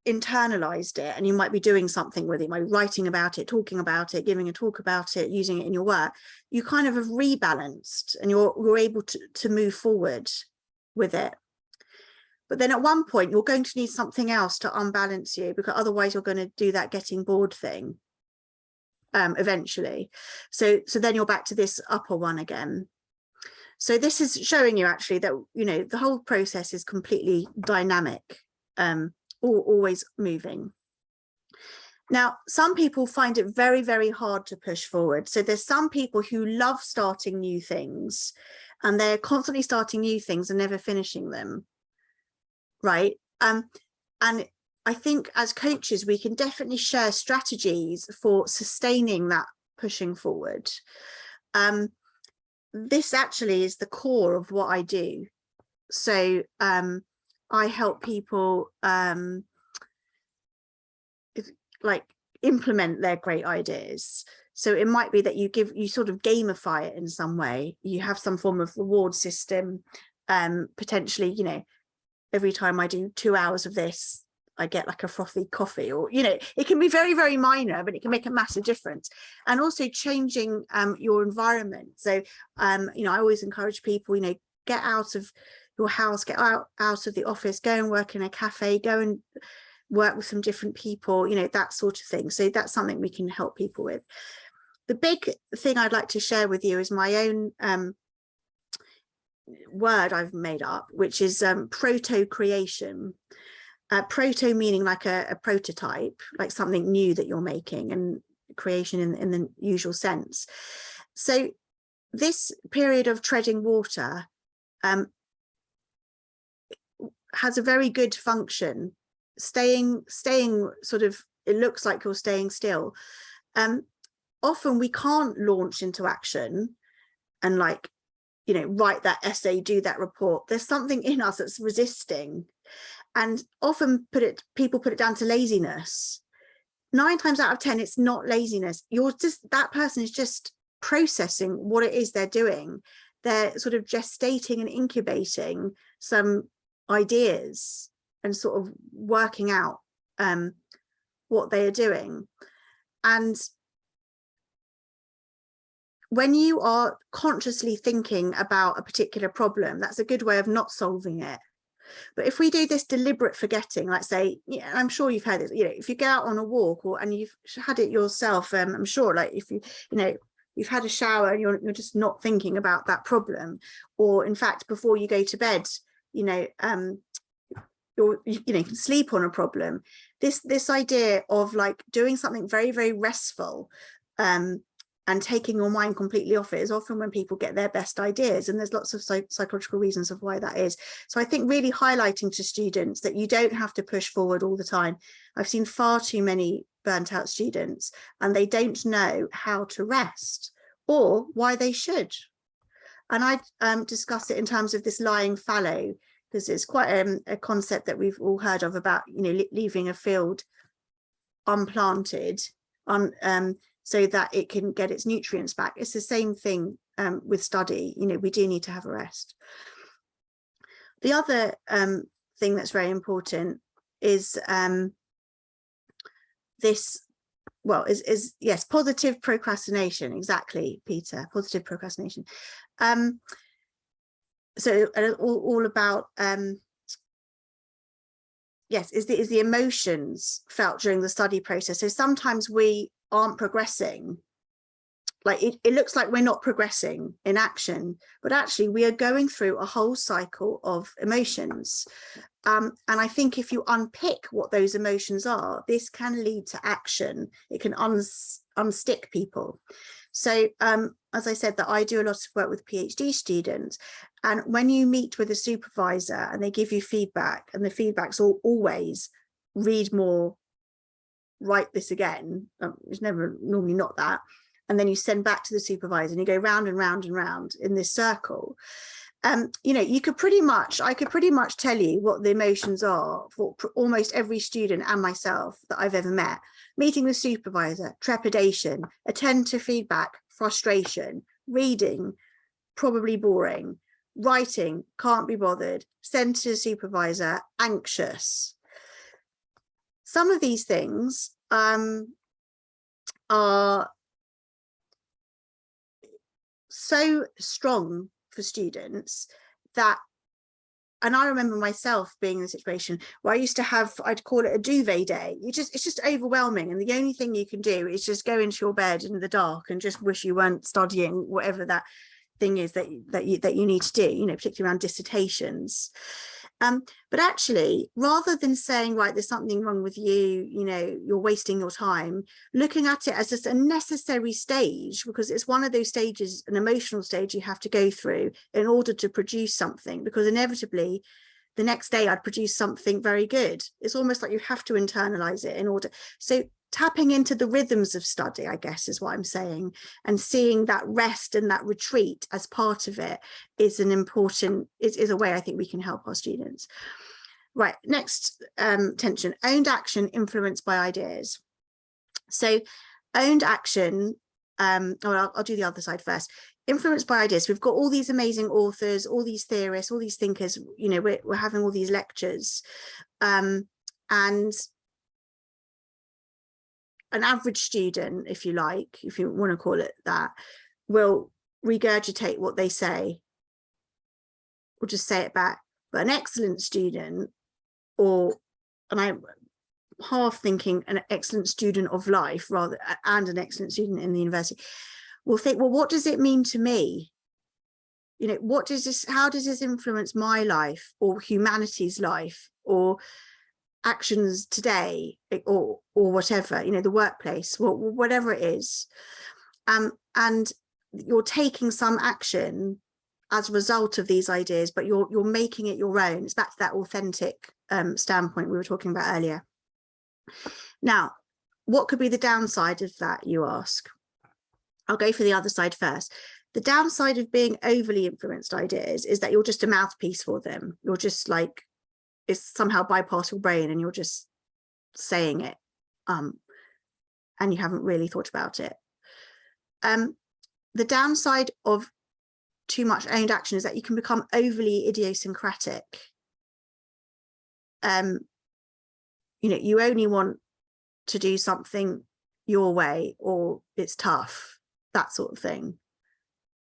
internalized it, and you might be doing something with it, by writing about it, talking about it, giving a talk about it, using it in your work, you kind of have rebalanced, and you're able to move forward with it. But then at one point you're going to need something else to unbalance you, because otherwise you're going to do that getting bored thing eventually. So then you're back to this upper one again. So this is showing you actually that the whole process is completely dynamic, always moving. Now, some people find it very, very hard to push forward. So there's some people who love starting new things, and they're constantly starting new things and never finishing them, right? And I think as coaches, we can definitely share strategies for sustaining that pushing forward. This actually is the core of what I do. So I help people implement their great ideas. So it might be that you sort of gamify it in some way. You have some form of reward system. Potentially, every time I do 2 hours of this, I get like a frothy coffee, or it can be very, very minor, but it can make a massive difference. And also changing your environment. So I always encourage people, get out of your house, get out of the office, go and work in a cafe, go and work with some different people, that sort of thing. So that's something we can help people with. The big thing I'd like to share with you is my own word I've made up, which is proto-creation. Proto meaning like a prototype, like something new that you're making, and creation in the usual sense. So this period of treading water has a very good function, staying sort of, it looks like you're staying still. Often we can't launch into action and write that essay, do that report. There's something in us that's resisting, and often people put it down to laziness. 9 times out of 10, it's not laziness. That person is just processing what it is they're doing. They're sort of gestating and incubating some ideas and sort of working out what they are doing. And when you are consciously thinking about a particular problem, that's a good way of not solving it. But if we do this deliberate forgetting, like say, I'm sure you've had it, if you go out on a walk and you've had it yourself, I'm sure, like if you've had a shower and you're just not thinking about that problem, or in fact, before you go to bed, you can sleep on a problem. This idea of like doing something very, very restful and taking your mind completely off it is often when people get their best ideas, and there's lots of psychological reasons of why that is. So I think really highlighting to students that you don't have to push forward all the time. I've seen far too many burnt out students, and they don't know how to rest or why they should. And I discuss it in terms of this lying fallow, because it's quite a concept that we've all heard of about, leaving a field unplanted so that it can get its nutrients back. It's the same thing with study. We do need to have a rest. The other thing that's very important is yes, positive procrastination. Exactly, Peter, positive procrastination. So all about yes, is the emotions felt during the study process. So sometimes we aren't progressing, like it looks like we're not progressing in action, but actually we are going through a whole cycle of emotions. And I think if you unpick what those emotions are, this can lead to action. It can unstick people. So as I said, that I do a lot of work with PhD students, and when you meet with a supervisor and they give you feedback, and the feedback's always read more, write this again, it's never normally not that, and then you send back to the supervisor and you go round and round and round in this circle. I could pretty much tell you what the emotions are for almost every student and myself that I've ever met. Meeting the supervisor, trepidation; attend to feedback, frustration; reading, probably boring; writing, can't be bothered; send to the supervisor, anxious. Some of these things are so strong for students that, and I remember myself being in a situation where I used to have, I'd call it a duvet day. It's just overwhelming, and the only thing you can do is just go into your bed in the dark and just wish you weren't studying whatever that thing is that you need to do, particularly around dissertations. But actually, rather than saying, right, there's something wrong with you, you're wasting your time, looking at it as just a necessary stage, because it's one of those stages, an emotional stage you have to go through in order to produce something, because inevitably the next day I'd produce something very good. It's almost like you have to internalize it in order. So tapping into the rhythms of study, I guess, is what I'm saying, and seeing that rest and that retreat as part of it is an important, is a way I think we can help our students. Right, next tension, owned action influenced by ideas. So owned action, I'll do the other side first. Influenced by ideas. We've got all these amazing authors, all these theorists, all these thinkers, we're having all these lectures, and an average student, if you like, if you want to call it that, will regurgitate what they say or just say it back. But an excellent student, and I'm half thinking an excellent student of life rather, and an excellent student in the university, will think, well, what does it mean to me? How does this influence my life or humanity's life or actions today, or whatever, the workplace, whatever it is, and you're taking some action as a result of these ideas, but you're making it your own. It's back to that authentic standpoint we were talking about earlier. Now, what could be the downside of that, you ask? I'll go for the other side first. The downside of being overly influenced ideas is that you're just a mouthpiece for them. You're just like, it's somehow bypass your brain and you're just saying it, and you haven't really thought about it. The downside of too much owned action is that you can become overly idiosyncratic. You only want to do something your way, or it's tough, that sort of thing,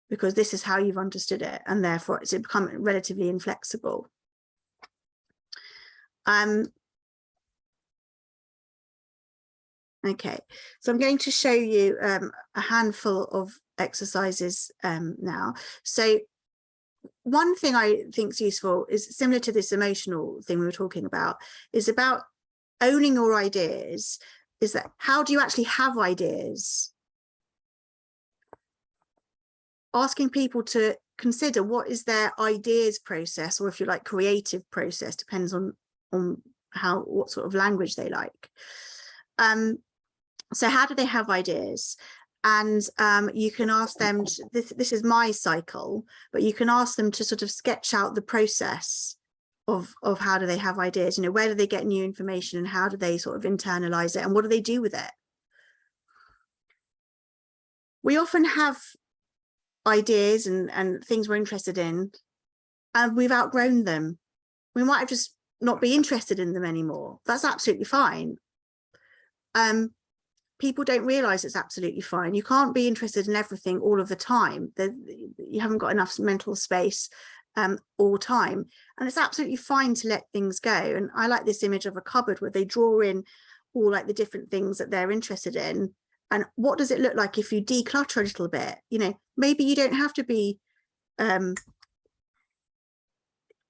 because this is how you've understood it, and therefore it's become relatively inflexible. Okay, so I'm going to show you a handful of exercises now. So one thing I think is useful is similar to this emotional thing we were talking about, is about owning your ideas. Is that how do you actually have ideas? Asking people to consider what is their ideas process, or if you like creative process, depends on what sort of language they like. So how do they have ideas? And you can ask them to, this is my cycle, but you can ask them to sort of sketch out the process of how do they have ideas, you know, where do they get new information and how do they sort of internalize it and what do they do with it? We often have ideas and things we're interested in, and we've outgrown them. We might have just not be interested in them anymore. That's absolutely fine. People don't realize it's absolutely fine. You can't be interested in everything all of the time. You haven't got enough mental space all time, and it's absolutely fine to let things go. And I like this image of a cupboard where they draw in all like the different things that they're interested in. And what does it look like if you declutter a little bit? You know, maybe you don't have to be, I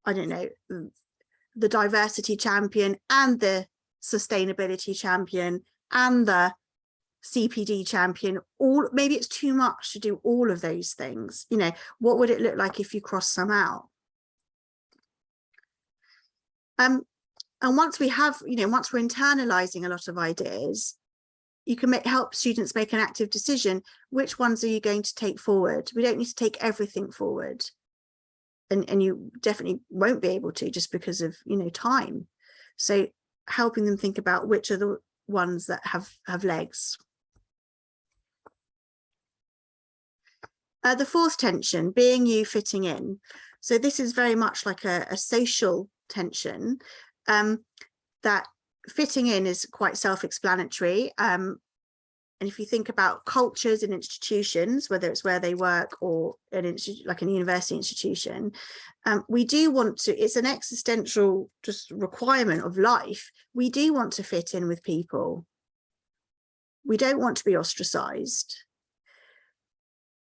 don't know, the diversity champion and the sustainability champion and the CPD champion. Maybe it's too much to do all of those things. You know, what would it look like if you cross some out? And once we have, you know, once we're internalizing a lot of ideas, you can help students make an active decision. Which ones are you going to take forward? We don't need to take everything forward. And you definitely won't be able to, just because of, you know, time. So helping them think about which are the ones that have legs. The fourth tension, being you, fitting in. So this is very much like a social tension, that fitting in is quite self-explanatory. And if you think about cultures and institutions, whether it's where they work or like a university institution, we do want to, it's an existential just requirement of life. We do want to fit in with people. We don't want to be ostracized.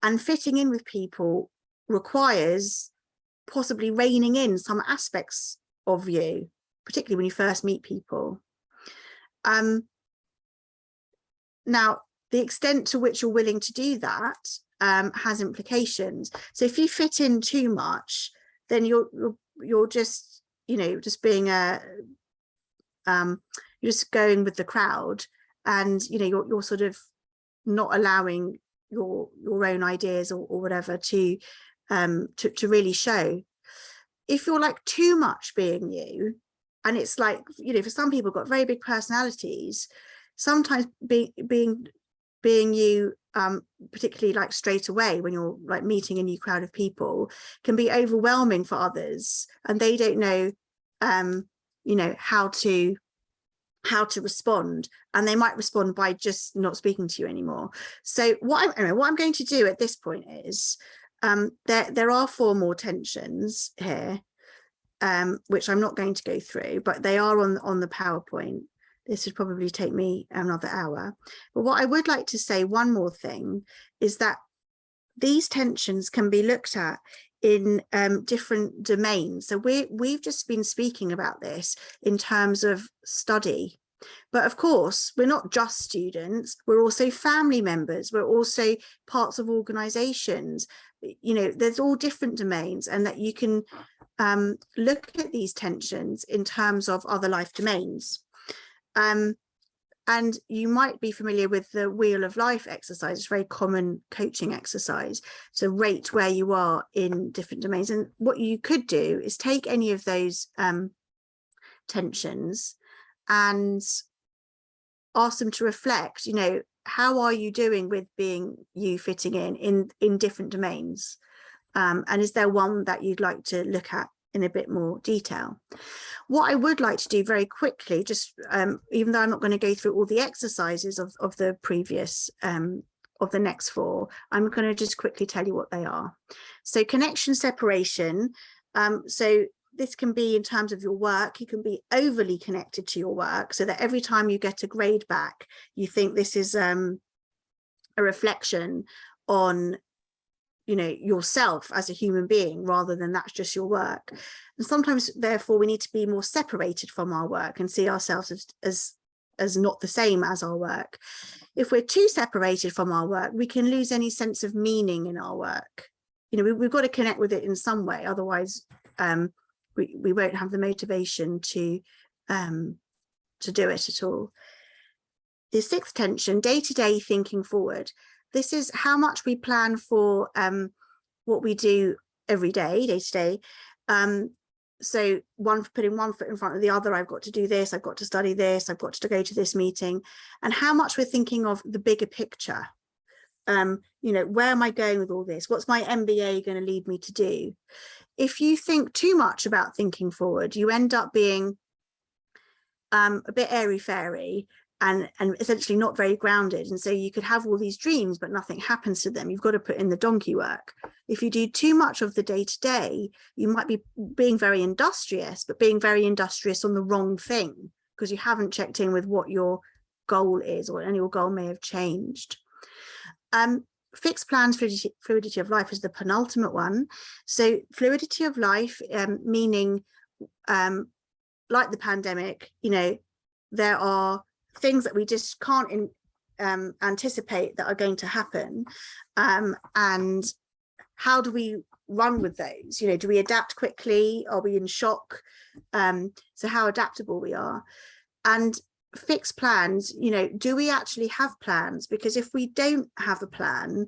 And fitting in with people requires possibly reining in some aspects of you, particularly when you first meet people. Now, the extent to which you're willing to do that has implications. So if you fit in too much, then you're just, you know, just being you're just going with the crowd, and you know you're sort of not allowing your own ideas or whatever to really show. If you're like too much being you, and it's like, you know, for some people got very big personalities, sometimes being you, particularly like straight away when you're like meeting a new crowd of people, can be overwhelming for others, and they don't know you know, how to respond, and they might respond by just not speaking to you anymore. So what I'm going to do at this point is there are 4 more tensions here, which I'm not going to go through, but they are on the PowerPoint. This would probably take me another hour. But what I would like to say, one more thing, is that these tensions can be looked at in different domains. So we've just been speaking about this in terms of study. But of course, we're not just students, we're also family members, we're also parts of organizations. You know, there's all different domains, and that you can look at these tensions in terms of other life domains. And you might be familiar with the Wheel of Life exercise. It's a very common coaching exercise. So rate where you are in different domains. And what you could do is take any of those tensions and ask them to reflect, you know, how are you doing with being you, fitting in different domains? And is there one that you'd like to look at in a bit more detail? What I would like to do very quickly, just even though I'm not going to go through all the exercises of the previous of the next 4, I'm going to just quickly tell you what they are. So connection separation. So this can be in terms of your work. You can be overly connected to your work, so that every time you get a grade back, you think this is a reflection on you know, yourself as a human being, rather than that's just your work. And sometimes, therefore, we need to be more separated from our work and see ourselves as not the same as our work. If we're too separated from our work, we can lose any sense of meaning in our work. You know, we've got to connect with it in some way, otherwise we won't have the motivation to do it at all. The sixth tension, day-to-day thinking forward. This is how much we plan for what we do every day, day-to-day. So putting one foot in front of the other, I've got to do this, I've got to study this, I've got to go to this meeting, and how much we're thinking of the bigger picture. You know, where am I going with all this? What's my MBA going to lead me to do? If you think too much about thinking forward, you end up being a bit airy-fairy and essentially not very grounded. And so you could have all these dreams, but nothing happens to them. You've got to put in the donkey work. If you do too much of the day-to-day, you might be being very industrious, but being very industrious on the wrong thing, because you haven't checked in with what your goal is, or your goal may have changed. Fixed plans, fluidity of life is the penultimate one. So fluidity of life, meaning like the pandemic, you know, there are things that we just can't anticipate that are going to happen, and how do we run with those? You know, do we adapt quickly? Are we in shock? So how adaptable we are. And fixed plans, you know, do we actually have plans? Because if we don't have a plan,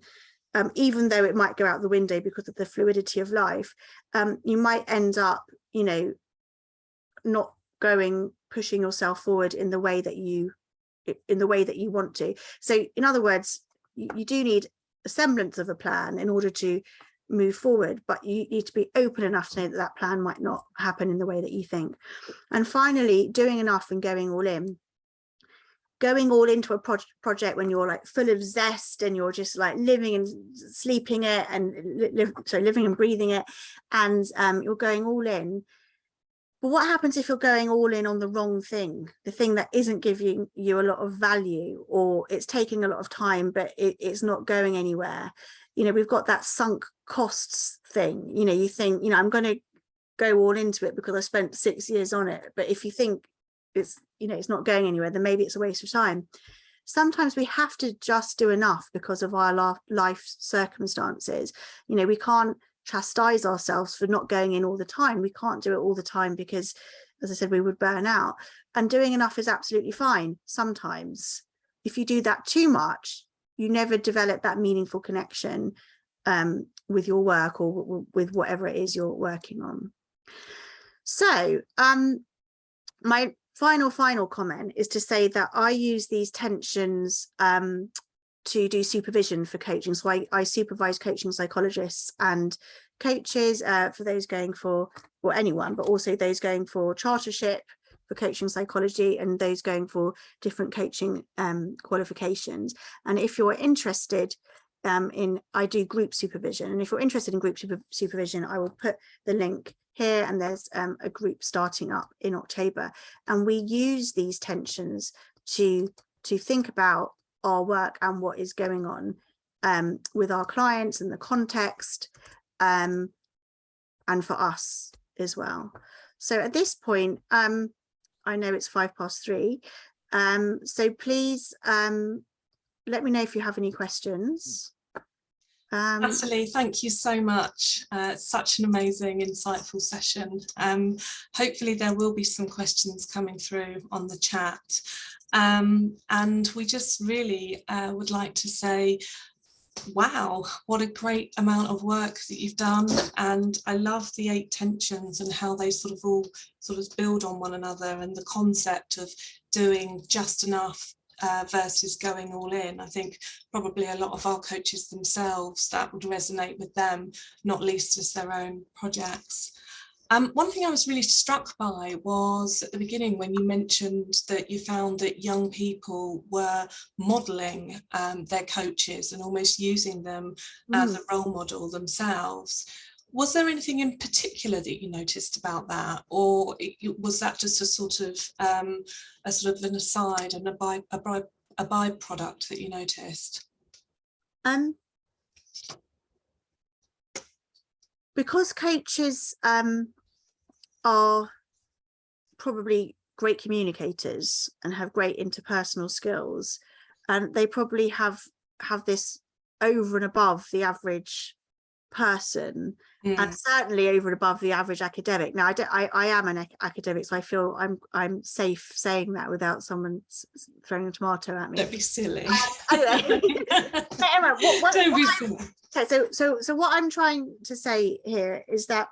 even though it might go out the window because of the fluidity of life, you might end up, you know, not pushing yourself forward in the way that you want to. So in other words, you do need a semblance of a plan in order to move forward, but you need to be open enough to know that that plan might not happen in the way that you think. And finally, doing enough and going all in. Going all into a project when you're like full of zest and you're just like living and sleeping it and living and breathing it, and you're going all in. But what happens if you're going all in on the wrong thing, the thing that isn't giving you a lot of value, or it's taking a lot of time, but it's not going anywhere? You know, we've got that sunk costs thing. You know, you think, you know, I'm going to go all into it because I spent 6 years on it. But if you think it's, you know, it's not going anywhere, then maybe it's a waste of time. Sometimes we have to just do enough because of our life circumstances. You know, we can't chastise ourselves for not going in all the time. We can't do it all the time because, as I said, we would burn out. And doing enough is absolutely fine sometimes. If you do that too much, you never develop that meaningful connection with your work or with whatever it is you're working on. So my final comment is to say that I use these tensions to do supervision for coaching. So I supervise coaching psychologists and coaches, for those going for, or anyone, but also those going for chartership for coaching psychology and those going for different coaching qualifications. And if you're interested I do group supervision, and if you're interested in group supervision, I will put the link here, and there's a group starting up in October, and we use these tensions to think about our work and what is going on with our clients and the context, and for us as well. So at this point, I know it's 3:05, so please let me know if you have any questions. Natalie, thank you so much. Such an amazing, insightful session. Hopefully there will be some questions coming through on the chat. And we just really would like to say, wow, what a great amount of work that you've done. And I love the 8 tensions and how they sort of all build on one another, and the concept of doing just enough versus going all in. I think probably a lot of our coaches themselves, that would resonate with them, not least as their own projects. One thing I was really struck by was at the beginning when you mentioned that you found that young people were modelling their coaches and almost using them as a role model themselves. Was there anything in particular that you noticed about that, or was that just a sort of an aside and a byproduct that you noticed? because coaches are probably great communicators and have great interpersonal skills, and they probably have this over and above the average person, and certainly over and above the average academic. Now I am an academic, so I feel I'm safe saying that without someone throwing a tomato at me. Don't be silly. Anyway, Don't be silly. Okay, so what I'm trying to say here is that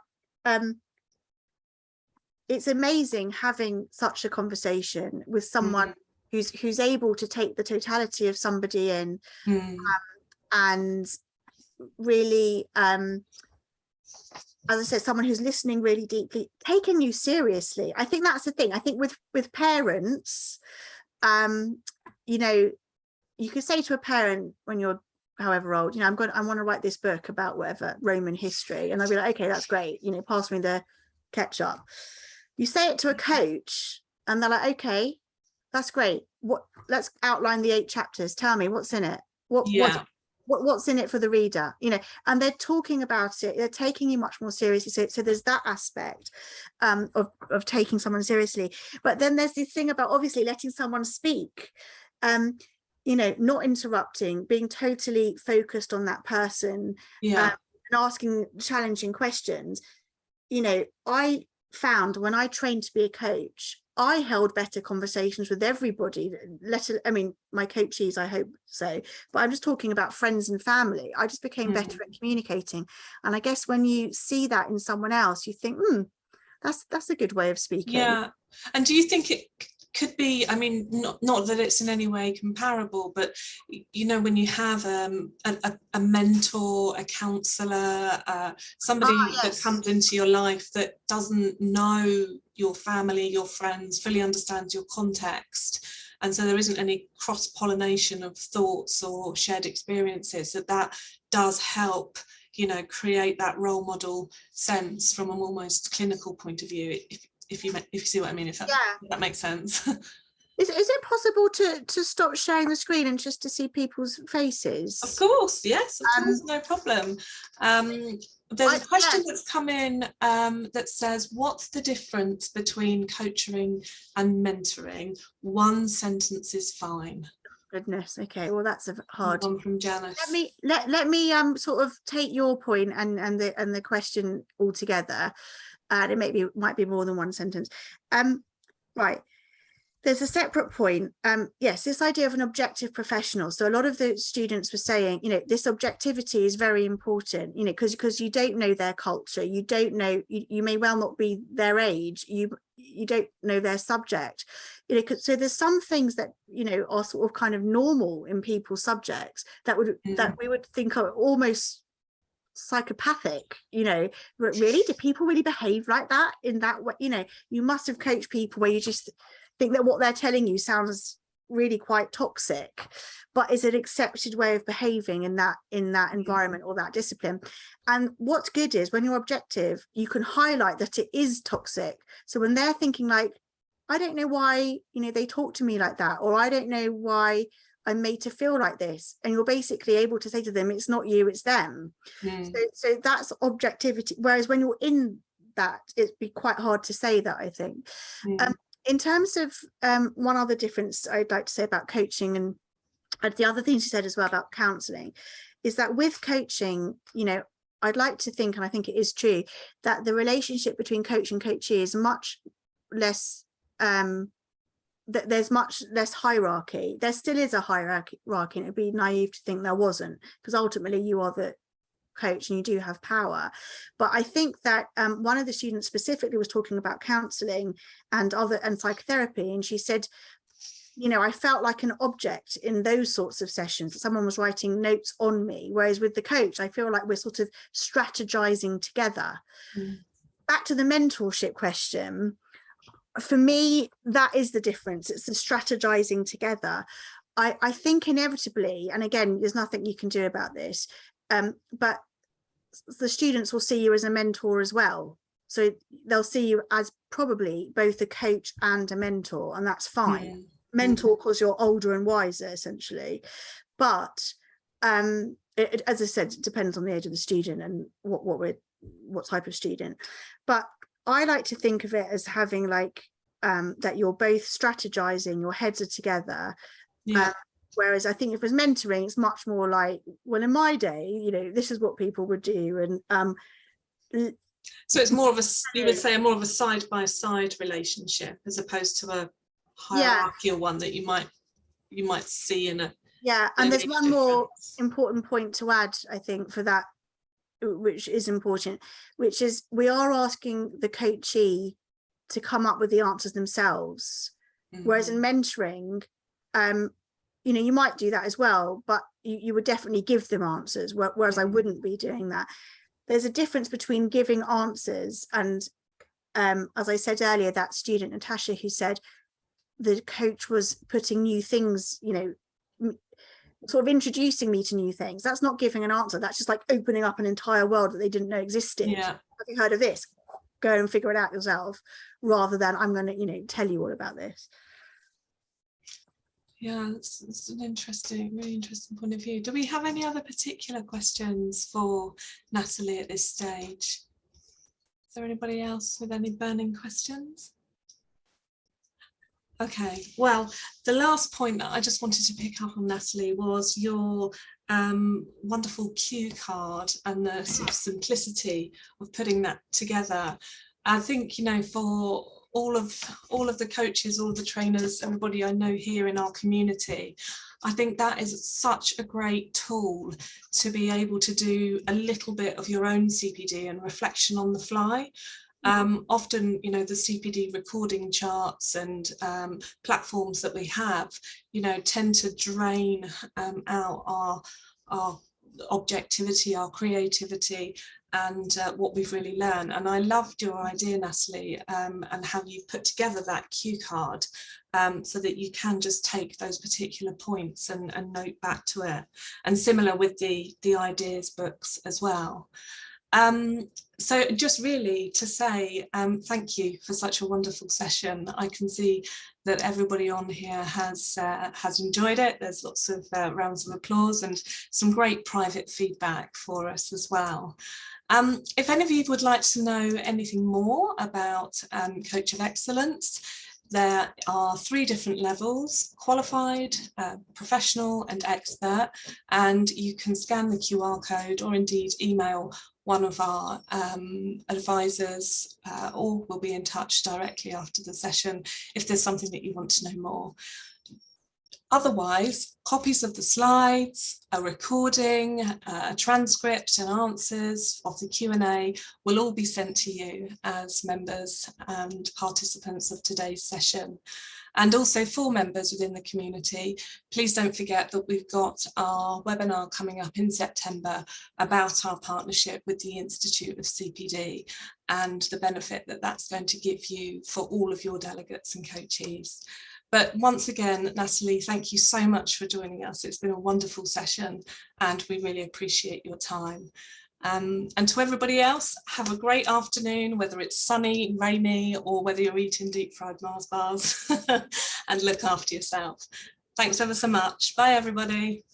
it's amazing having such a conversation with someone who's able to take the totality of somebody in, and really, as I said, someone who's listening really deeply, taking you seriously. I think that's the thing. I think with parents, you know, you could say to a parent when you're however old, you know, I want to write this book about whatever Roman history, and they'll be like, okay, that's great, you know, pass me the ketchup. You say it to a coach and they're like, okay, that's great, let's outline the 8 chapters, tell me what's in it, what's in it for the reader, you know, and they're talking about it, they're taking you much more seriously. So there's that aspect of taking someone seriously. But then there's this thing about obviously letting someone speak, you know, not interrupting, being totally focused on that person, and asking challenging questions. You know, I found when I trained to be a coach, I held better conversations with everybody. I mean, my coachees, I hope so, but I'm just talking about friends and family. I just became better at communicating. And I guess when you see that in someone else, you think, that's a good way of speaking. Yeah. And do you think it could be, I mean, not that it's in any way comparable, but you know, when you have a mentor, a counsellor, somebody that comes into your life that doesn't know your family, your friends, fully understands your context, and so there isn't any cross-pollination of thoughts or shared experiences, that does help, you know, create that role model sense from an almost clinical point of view, if you see what I mean, if that makes sense. Is it possible to stop sharing the screen and just to see people's faces? Of course, yes, of course, no problem. There's a question that's come in that says, what's the difference between coaching and mentoring? One sentence is fine. Goodness, okay, well that's a hard one from Janice. Let me sort of take your point and the question all together. And it might be more than one sentence. Right, there's a separate point. Yes, this idea of an objective professional. So a lot of the students were saying, you know, this objectivity is very important, you know, because you don't know their culture, you don't know, you may well not be their age, you don't know their subject, you know, so there's some things that, you know, are sort of kind of normal in people's subjects that we would think are almost psychopathic, you know. Really, do people really behave like that in that way? You know, you must have coached people where you just think that what they're telling you sounds really quite toxic, but is an accepted way of behaving in that environment or that discipline. And what's good is when you're objective, you can highlight that it is toxic. So when they're thinking like, I don't know why, you know, they talk to me like that, or I don't know why I'm made to feel like this, and you're basically able to say to them, it's not you, it's them. So that's objectivity. Whereas when you're in that, it'd be quite hard to say that, I think. In terms of one other difference I'd like to say about coaching, and the other things you said as well about counselling, is that with coaching, you know, I'd like to think, and I think it is true, that the relationship between coach and coachee is much less there's much less hierarchy. There still is a hierarchy, and it'd be naive to think there wasn't, because ultimately you are the coach and you do have power. But I think that one of the students specifically was talking about counselling and psychotherapy, and she said, you know, I felt like an object in those sorts of sessions. Someone was writing notes on me, whereas with the coach, I feel like we're sort of strategizing together. Back to the mentorship question. For me, that is the difference. It's the strategizing together. I think inevitably, and again, there's nothing you can do about this, but the students will see you as a mentor as well. So they'll see you as probably both a coach and a mentor, and that's fine. Mentor because you're older and wiser, essentially. But as I said, it depends on the age of the student and what we're what type of student. But I like to think of it as having like that you're both strategizing, your heads are together. Yeah. Whereas I think if it was mentoring, it's much more like, well, in my day, you know, this is what people would do. And so it's more of a, you would say, more of a side-by-side relationship as opposed to a hierarchical one that you might see in a. Yeah, and there's one more important point to add, I think, for that, which is important, which is we are asking the coachee to come up with the answers themselves. Whereas in mentoring, you know, you might do that as well, but you would definitely give them answers, whereas I wouldn't be doing that. There's a difference between giving answers and, as I said earlier, that student Natasha who said the coach was putting new things, you know, sort of introducing me to new things. That's not giving an answer. That's just like opening up an entire world that they didn't know existed. Yeah. Have you heard of this? Go and figure it out yourself, rather than I'm going to, you know, tell you all about this. Yeah, it's an interesting, really interesting point of view. Do we have any other particular questions for Natalie at this stage? Is there anybody else with any burning questions? Okay, well, the last point that I just wanted to pick up on, Natalie, was your wonderful cue card and the sort of simplicity of putting that together. I think, you know, for all of the coaches, all of the trainers, everybody I know here in our community, I think that is such a great tool to be able to do a little bit of your own CPD and reflection on the fly. Often, you know, the CPD recording charts and platforms that we have, you know, tend to drain out our objectivity, our creativity, and what we've really learned. And I loved your idea, Natalie, and how you've put together that cue card so that you can just take those particular points and note back to it. And similar with the ideas books as well. So just really to say thank you for such a wonderful session. I can see that everybody on here has enjoyed it. There's lots of rounds of applause and some great private feedback for us as well. If any of you would like to know anything more about Coach of Excellence, there are 3 different levels: qualified, professional and expert, and you can scan the QR code or indeed email one of our advisors, or we'll be in touch directly after the session if there's something that you want to know more. Otherwise, copies of the slides, a recording, a transcript and answers of the Q&A will all be sent to you as members and participants of today's session. And also for members within the community, please don't forget that we've got our webinar coming up in September about our partnership with the Institute of CPD and the benefit that that's going to give you for all of your delegates and coachees. But once again, Natalie, thank you so much for joining us. It's been a wonderful session and we really appreciate your time. And to everybody else, have a great afternoon, whether it's sunny, rainy, or whether you're eating deep fried Mars bars, and look after yourself. Thanks ever so much. Bye, everybody.